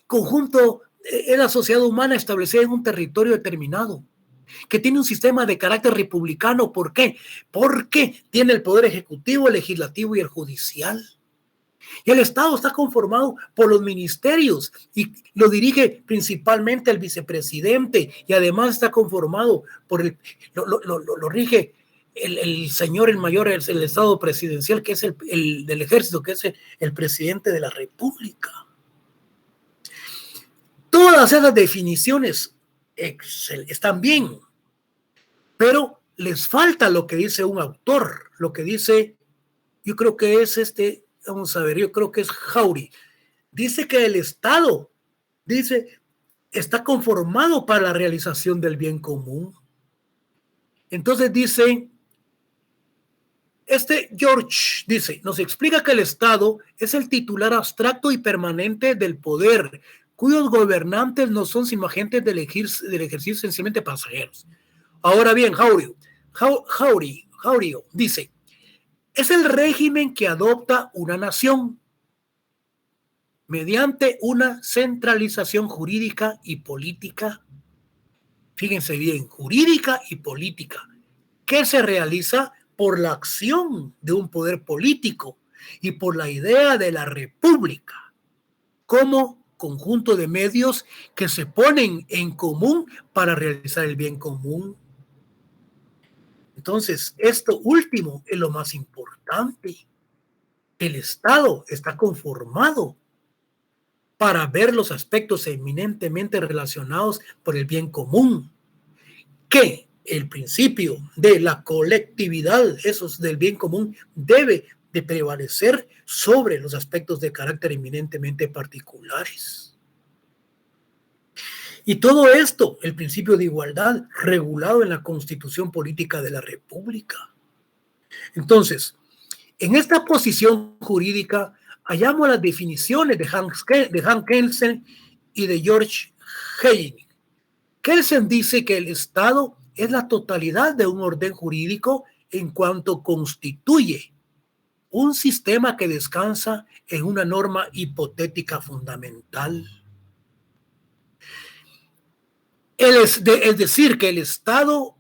conjunto es la sociedad humana establecida en un territorio determinado, que tiene un sistema de carácter republicano. ¿Por qué? Porque tiene el poder ejecutivo, el legislativo y el judicial. Y el Estado está conformado por los ministerios y lo dirige principalmente el vicepresidente, y además está conformado por lo rige el señor, el mayor, el Estado presidencial, que es el del ejército, que es el presidente de la República. Todas esas definiciones están bien, pero les falta lo que dice un autor, lo que dice, yo creo que es vamos a ver, yo creo que es Jauregui. Dice que el Estado, dice, está conformado para la realización del bien común. Entonces dice, George dice, nos explica que el Estado es el titular abstracto y permanente del poder, cuyos gobernantes no son sino agentes del ejercicio sencillamente pasajeros. Ahora bien, Jauregui dice, es el régimen que adopta una nación mediante una centralización jurídica y política. Fíjense bien, jurídica y política, que se realiza por la acción de un poder político y por la idea de la república como conjunto de medios que se ponen en común para realizar el bien común. Entonces, esto último es lo más importante. El Estado está conformado para ver los aspectos eminentemente relacionados por el bien común, que el principio de la colectividad, esos del bien común, debe de prevalecer sobre los aspectos de carácter eminentemente particulares. Y todo esto, el principio de igualdad, regulado en la Constitución Política de la República. Entonces, en esta posición jurídica hallamos las definiciones de Hans Kelsen y de George Heyne. Kelsen dice que el Estado es la totalidad de un orden jurídico en cuanto constituye un sistema que descansa en una norma hipotética fundamental. Es decir, que el Estado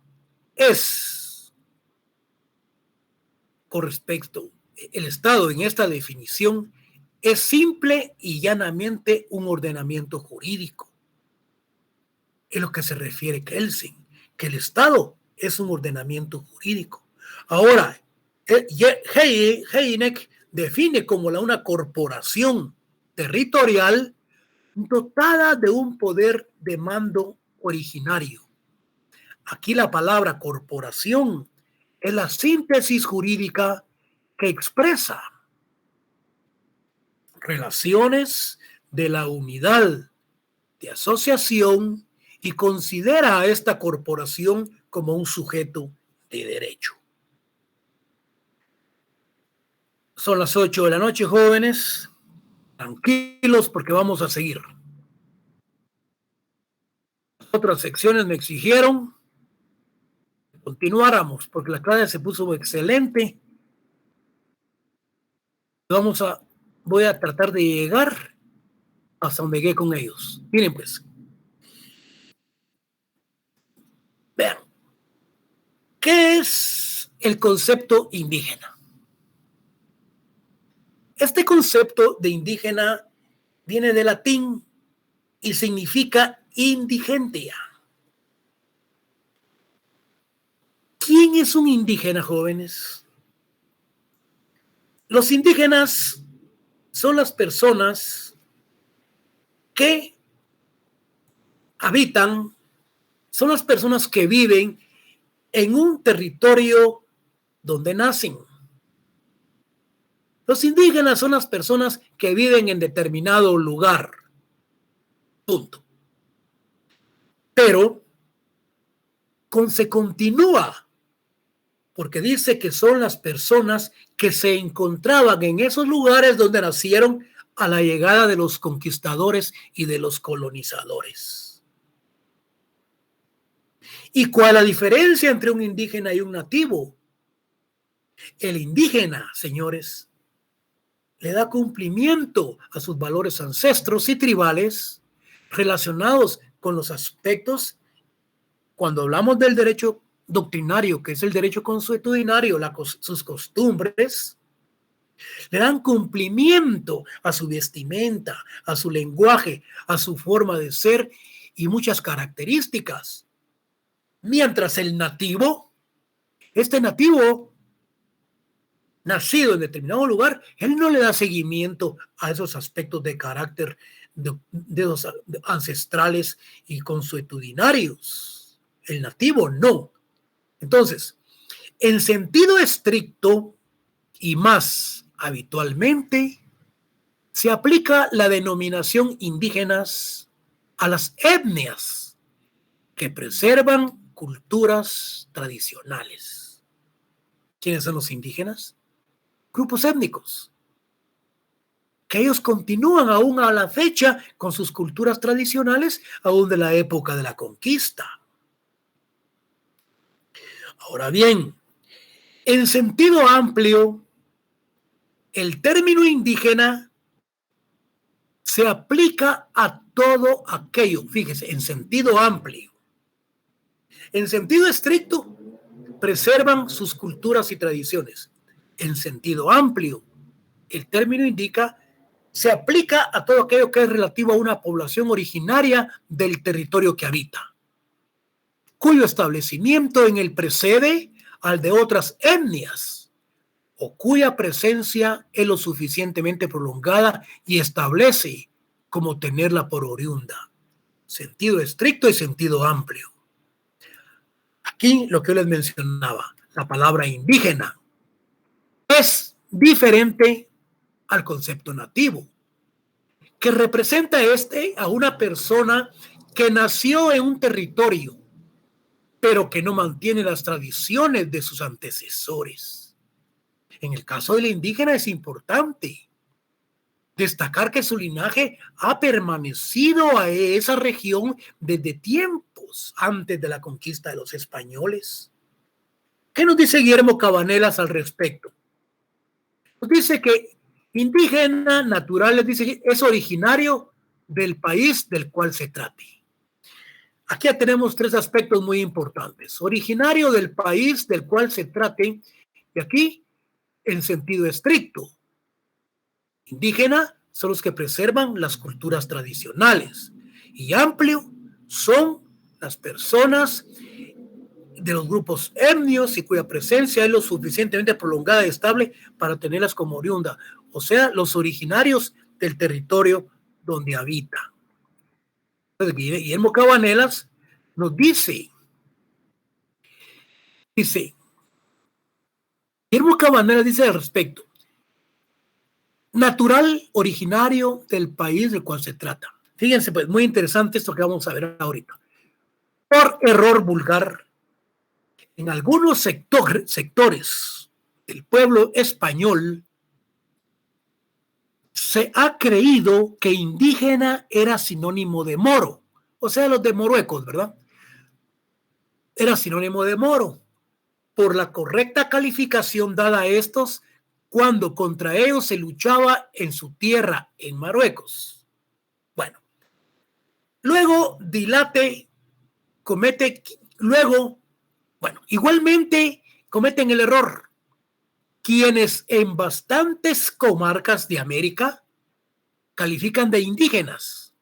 es, con respecto, el Estado en esta definición es simple y llanamente un ordenamiento jurídico. Es lo que se refiere Kelsen, que el Estado es un ordenamiento jurídico. Ahora, Hayek define como una corporación territorial dotada de un poder de mando originario. Aquí la palabra corporación es la síntesis jurídica que expresa relaciones de la unidad de asociación y considera a esta corporación como un sujeto de derecho. Son las 8 de la noche, jóvenes. Tranquilos porque vamos a seguir. Otras secciones me exigieron que continuáramos porque la clase se puso excelente. Voy a tratar de llegar hasta donde llegué con ellos. Miren pues. Vean. ¿Qué es el concepto indígena? Este concepto de indígena viene del latín y significa indigentia. ¿Quién es un indígena, jóvenes? Los indígenas son las personas que habitan, son las personas que viven en un territorio donde nacen. Los indígenas son las personas que viven en determinado lugar. Punto. Pero se continúa, porque dice que son las personas que se encontraban en esos lugares donde nacieron a la llegada de los conquistadores y de los colonizadores. ¿Y cuál es la diferencia entre un indígena y un nativo? El indígena, señores, le da cumplimiento a sus valores ancestros y tribales relacionados con los aspectos, cuando hablamos del derecho doctrinario, que es el derecho consuetudinario, sus costumbres, le dan cumplimiento a su vestimenta, a su lenguaje, a su forma de ser y muchas características. Mientras el nativo, este nativo nacido en determinado lugar, él no le da seguimiento a esos aspectos de carácter de los ancestrales y consuetudinarios. El nativo no. Entonces, en sentido estricto y más habitualmente, se aplica la denominación indígenas a las etnias que preservan culturas tradicionales. ¿Quiénes son los indígenas? Grupos étnicos, que ellos continúan aún a la fecha con sus culturas tradicionales, aún de la época de la conquista. Ahora bien, en sentido amplio, el término indígena se aplica a todo aquello, fíjese, en sentido amplio. En sentido estricto, preservan sus culturas y tradiciones. En sentido amplio, el término indica se aplica a todo aquello que es relativo a una población originaria del territorio que habita, cuyo establecimiento en él precede al de otras etnias, o cuya presencia es lo suficientemente prolongada y establece como tenerla por oriunda. Sentido estricto y sentido amplio. Aquí lo que yo les mencionaba, la palabra indígena es diferente al concepto nativo, que representa a una persona que nació en un territorio, pero que no mantiene las tradiciones de sus antecesores. En el caso del indígena es importante destacar que su linaje ha permanecido a esa región desde tiempos antes de la conquista de los españoles. ¿Qué nos dice Guillermo Cabanelas al respecto? Nos dice que indígena natural, dice, es originario del país del cual se trate. Aquí ya tenemos tres aspectos muy importantes. Originario del país del cual se trate, y aquí en sentido estricto. Indígena son los que preservan las culturas tradicionales, y amplio son las personas de los grupos etnios y cuya presencia es lo suficientemente prolongada y estable para tenerlas como oriunda, o sea, los originarios del territorio donde habita. Entonces, Guillermo Cabanelas nos dice, Guillermo Cabanelas dice al respecto, natural, originario del país del cual se trata. Fíjense, pues, muy interesante esto que vamos a ver ahorita. Por error vulgar, en algunos sectores del pueblo español se ha creído que indígena era sinónimo de moro, o sea, los de Moruecos, ¿verdad? Era sinónimo de moro, por la correcta calificación dada a estos cuando contra ellos se luchaba en su tierra, en Marruecos. Bueno, luego igualmente cometen el error quienes en bastantes comarcas de América califican de indígenas,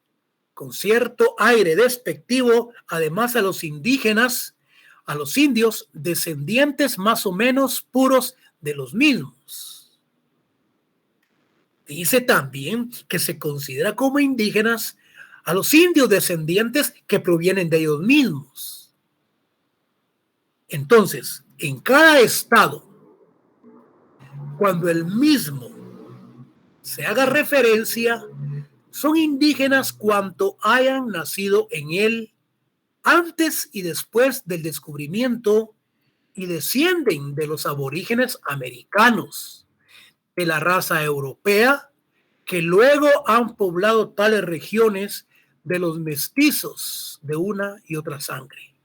con cierto aire despectivo, además a los indígenas, a los indios, descendientes más o menos puros de los mismos. Dice también que se considera como indígenas a los indios descendientes que provienen de ellos mismos. Entonces, en cada estado, cuando el mismo se haga referencia, son indígenas cuanto hayan nacido en él antes y después del descubrimiento y descienden de los aborígenes americanos, de la raza europea, que luego han poblado tales regiones de los mestizos de una y otra sangre.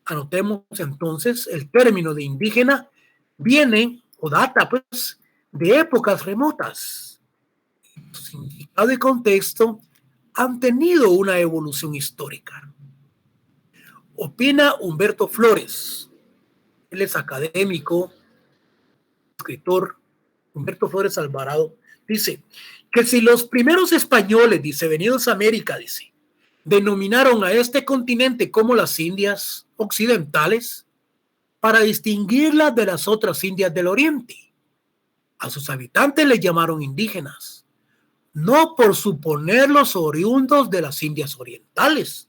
Anotemos entonces, el término de indígena viene o data pues de épocas remotas. Su significado y contexto han tenido una evolución histórica. Opina Humberto Flores, él es académico, escritor. Humberto Flores Alvarado dice que si los primeros españoles, dice, venidos a América, dice, denominaron a este continente como las Indias occidentales para distinguirlas de las otras Indias del Oriente, a sus habitantes les llamaron indígenas, no por suponerlos oriundos de las Indias orientales,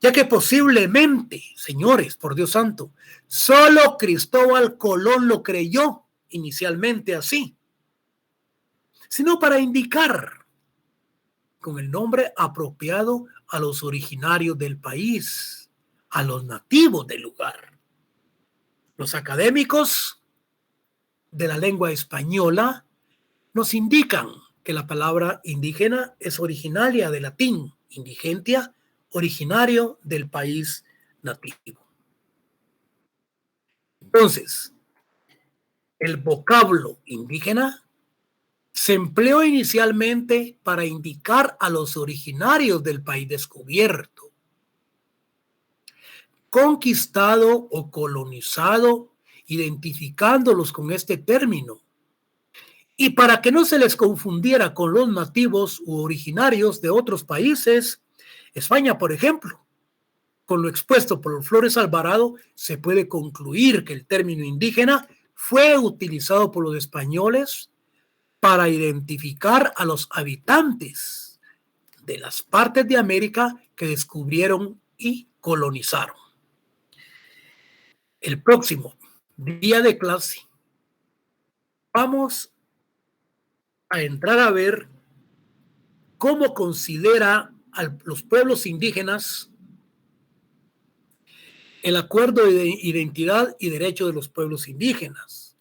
ya que posiblemente, señores, por Dios santo, solo Cristóbal Colón lo creyó inicialmente así, sino para indicar con el nombre apropiado a los originarios del país, a los nativos del lugar. Los académicos de la lengua española nos indican que la palabra indígena es originaria del latín, indigentia, originario del país nativo. Entonces, el vocablo indígena se empleó inicialmente para indicar a los originarios del país descubierto, conquistado o colonizado, identificándolos con este término. Y para que no se les confundiera con los nativos u originarios de otros países, España, por ejemplo, con lo expuesto por Flores Alvarado, se puede concluir que el término indígena fue utilizado por los españoles para identificar a los habitantes de las partes de América que descubrieron y colonizaron. El próximo día de clase vamos a entrar a ver cómo considera a los pueblos indígenas el Acuerdo de Identidad y Derecho de los Pueblos Indígenas.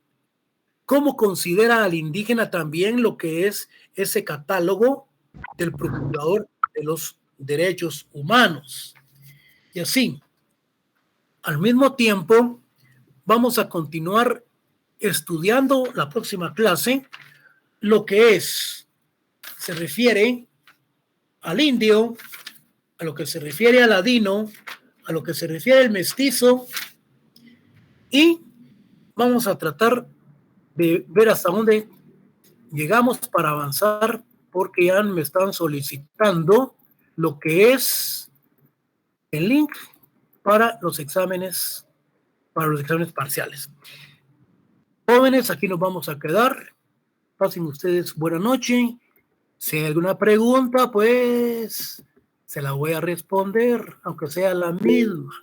¿Cómo considera al indígena también lo que es ese catálogo del Procurador de los Derechos Humanos? Y así, al mismo tiempo, vamos a continuar estudiando la próxima clase lo que se refiere al indio, a lo que se refiere al ladino, a lo que se refiere al mestizo, y vamos a tratar de ver hasta dónde llegamos para avanzar, porque ya me están solicitando lo que es el link para los exámenes parciales. Jóvenes, aquí nos vamos a quedar. Pasen ustedes buena noche. Si hay alguna pregunta, pues se la voy a responder, aunque sea la misma.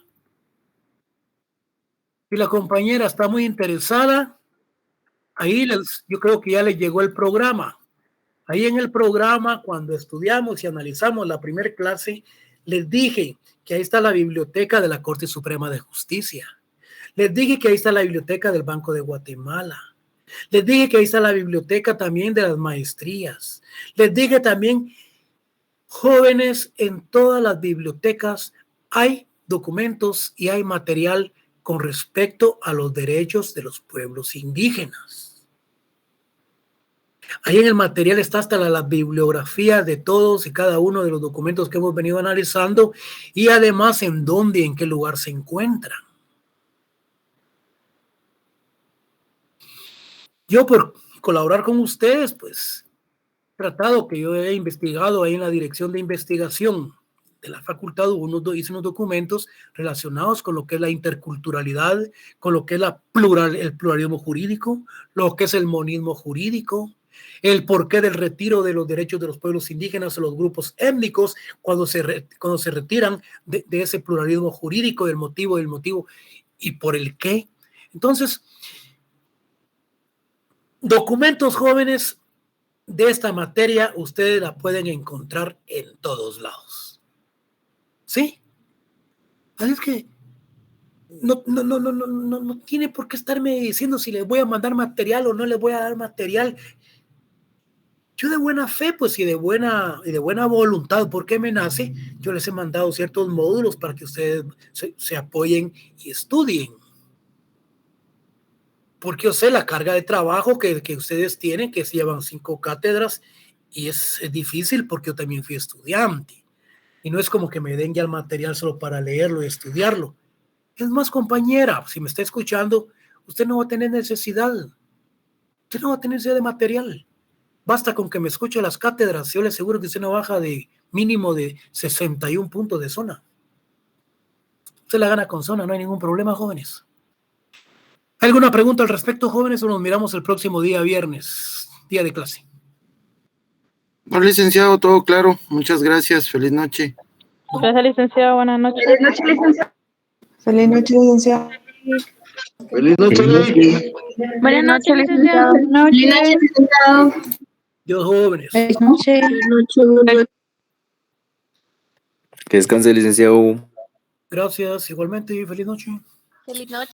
Si la compañera está muy interesada, ahí yo creo que ya les llegó el programa. Ahí en el programa, cuando estudiamos y analizamos la primera clase, les dije que ahí está la biblioteca de la Corte Suprema de Justicia. Les dije que ahí está la biblioteca del Banco de Guatemala. Les dije que ahí está la biblioteca también de las maestrías. Les dije también, jóvenes, en todas las bibliotecas hay documentos y hay material con respecto a los derechos de los pueblos indígenas. Ahí en el material está hasta la bibliografía de todos y cada uno de los documentos que hemos venido analizando, y además en dónde y en qué lugar se encuentran. Yo, por colaborar con ustedes, pues he tratado, que yo he investigado ahí en la dirección de investigación de la facultad, hice unos documentos relacionados con lo que es la interculturalidad, con lo que es el pluralismo jurídico, lo que es el monismo jurídico, el porqué del retiro de los derechos de los pueblos indígenas o los grupos étnicos cuando se retiran de ese pluralismo jurídico, del motivo y por el qué. Entonces, documentos, jóvenes, de esta materia ustedes la pueden encontrar en todos lados. ¿Sí? Así es que no tiene por qué estarme diciendo si les voy a mandar material o no les voy a dar material. Yo de buena fe, pues, y de buena voluntad, porque me nace, yo les he mandado ciertos módulos para que ustedes se apoyen y estudien. Porque yo sé la carga de trabajo que ustedes tienen, que se llevan 5 cátedras, y es difícil porque yo también fui estudiante. Y no es como que me den ya el material solo para leerlo y estudiarlo. Es más, compañera, si me está escuchando, usted no va a tener necesidad. Usted no va a tener necesidad de material. Basta con que me escuche las cátedras. Yo le aseguro que usted no baja de mínimo de 61 puntos de zona. Usted la gana con zona, no hay ningún problema, jóvenes. ¿Alguna pregunta al respecto, jóvenes, o nos miramos el próximo día viernes, día de clase? Bueno, licenciado, todo claro. Muchas gracias. Feliz noche. Gracias, licenciado. Buenas noches. Feliz noche, licenciado. Feliz noche, licenciado. Feliz noche. Buenas noches, licenciado. Feliz noche, licenciado. Dios, jóvenes. Feliz noche. Feliz noche. Que descanse, licenciado. Gracias, igualmente, feliz noche. Feliz noche.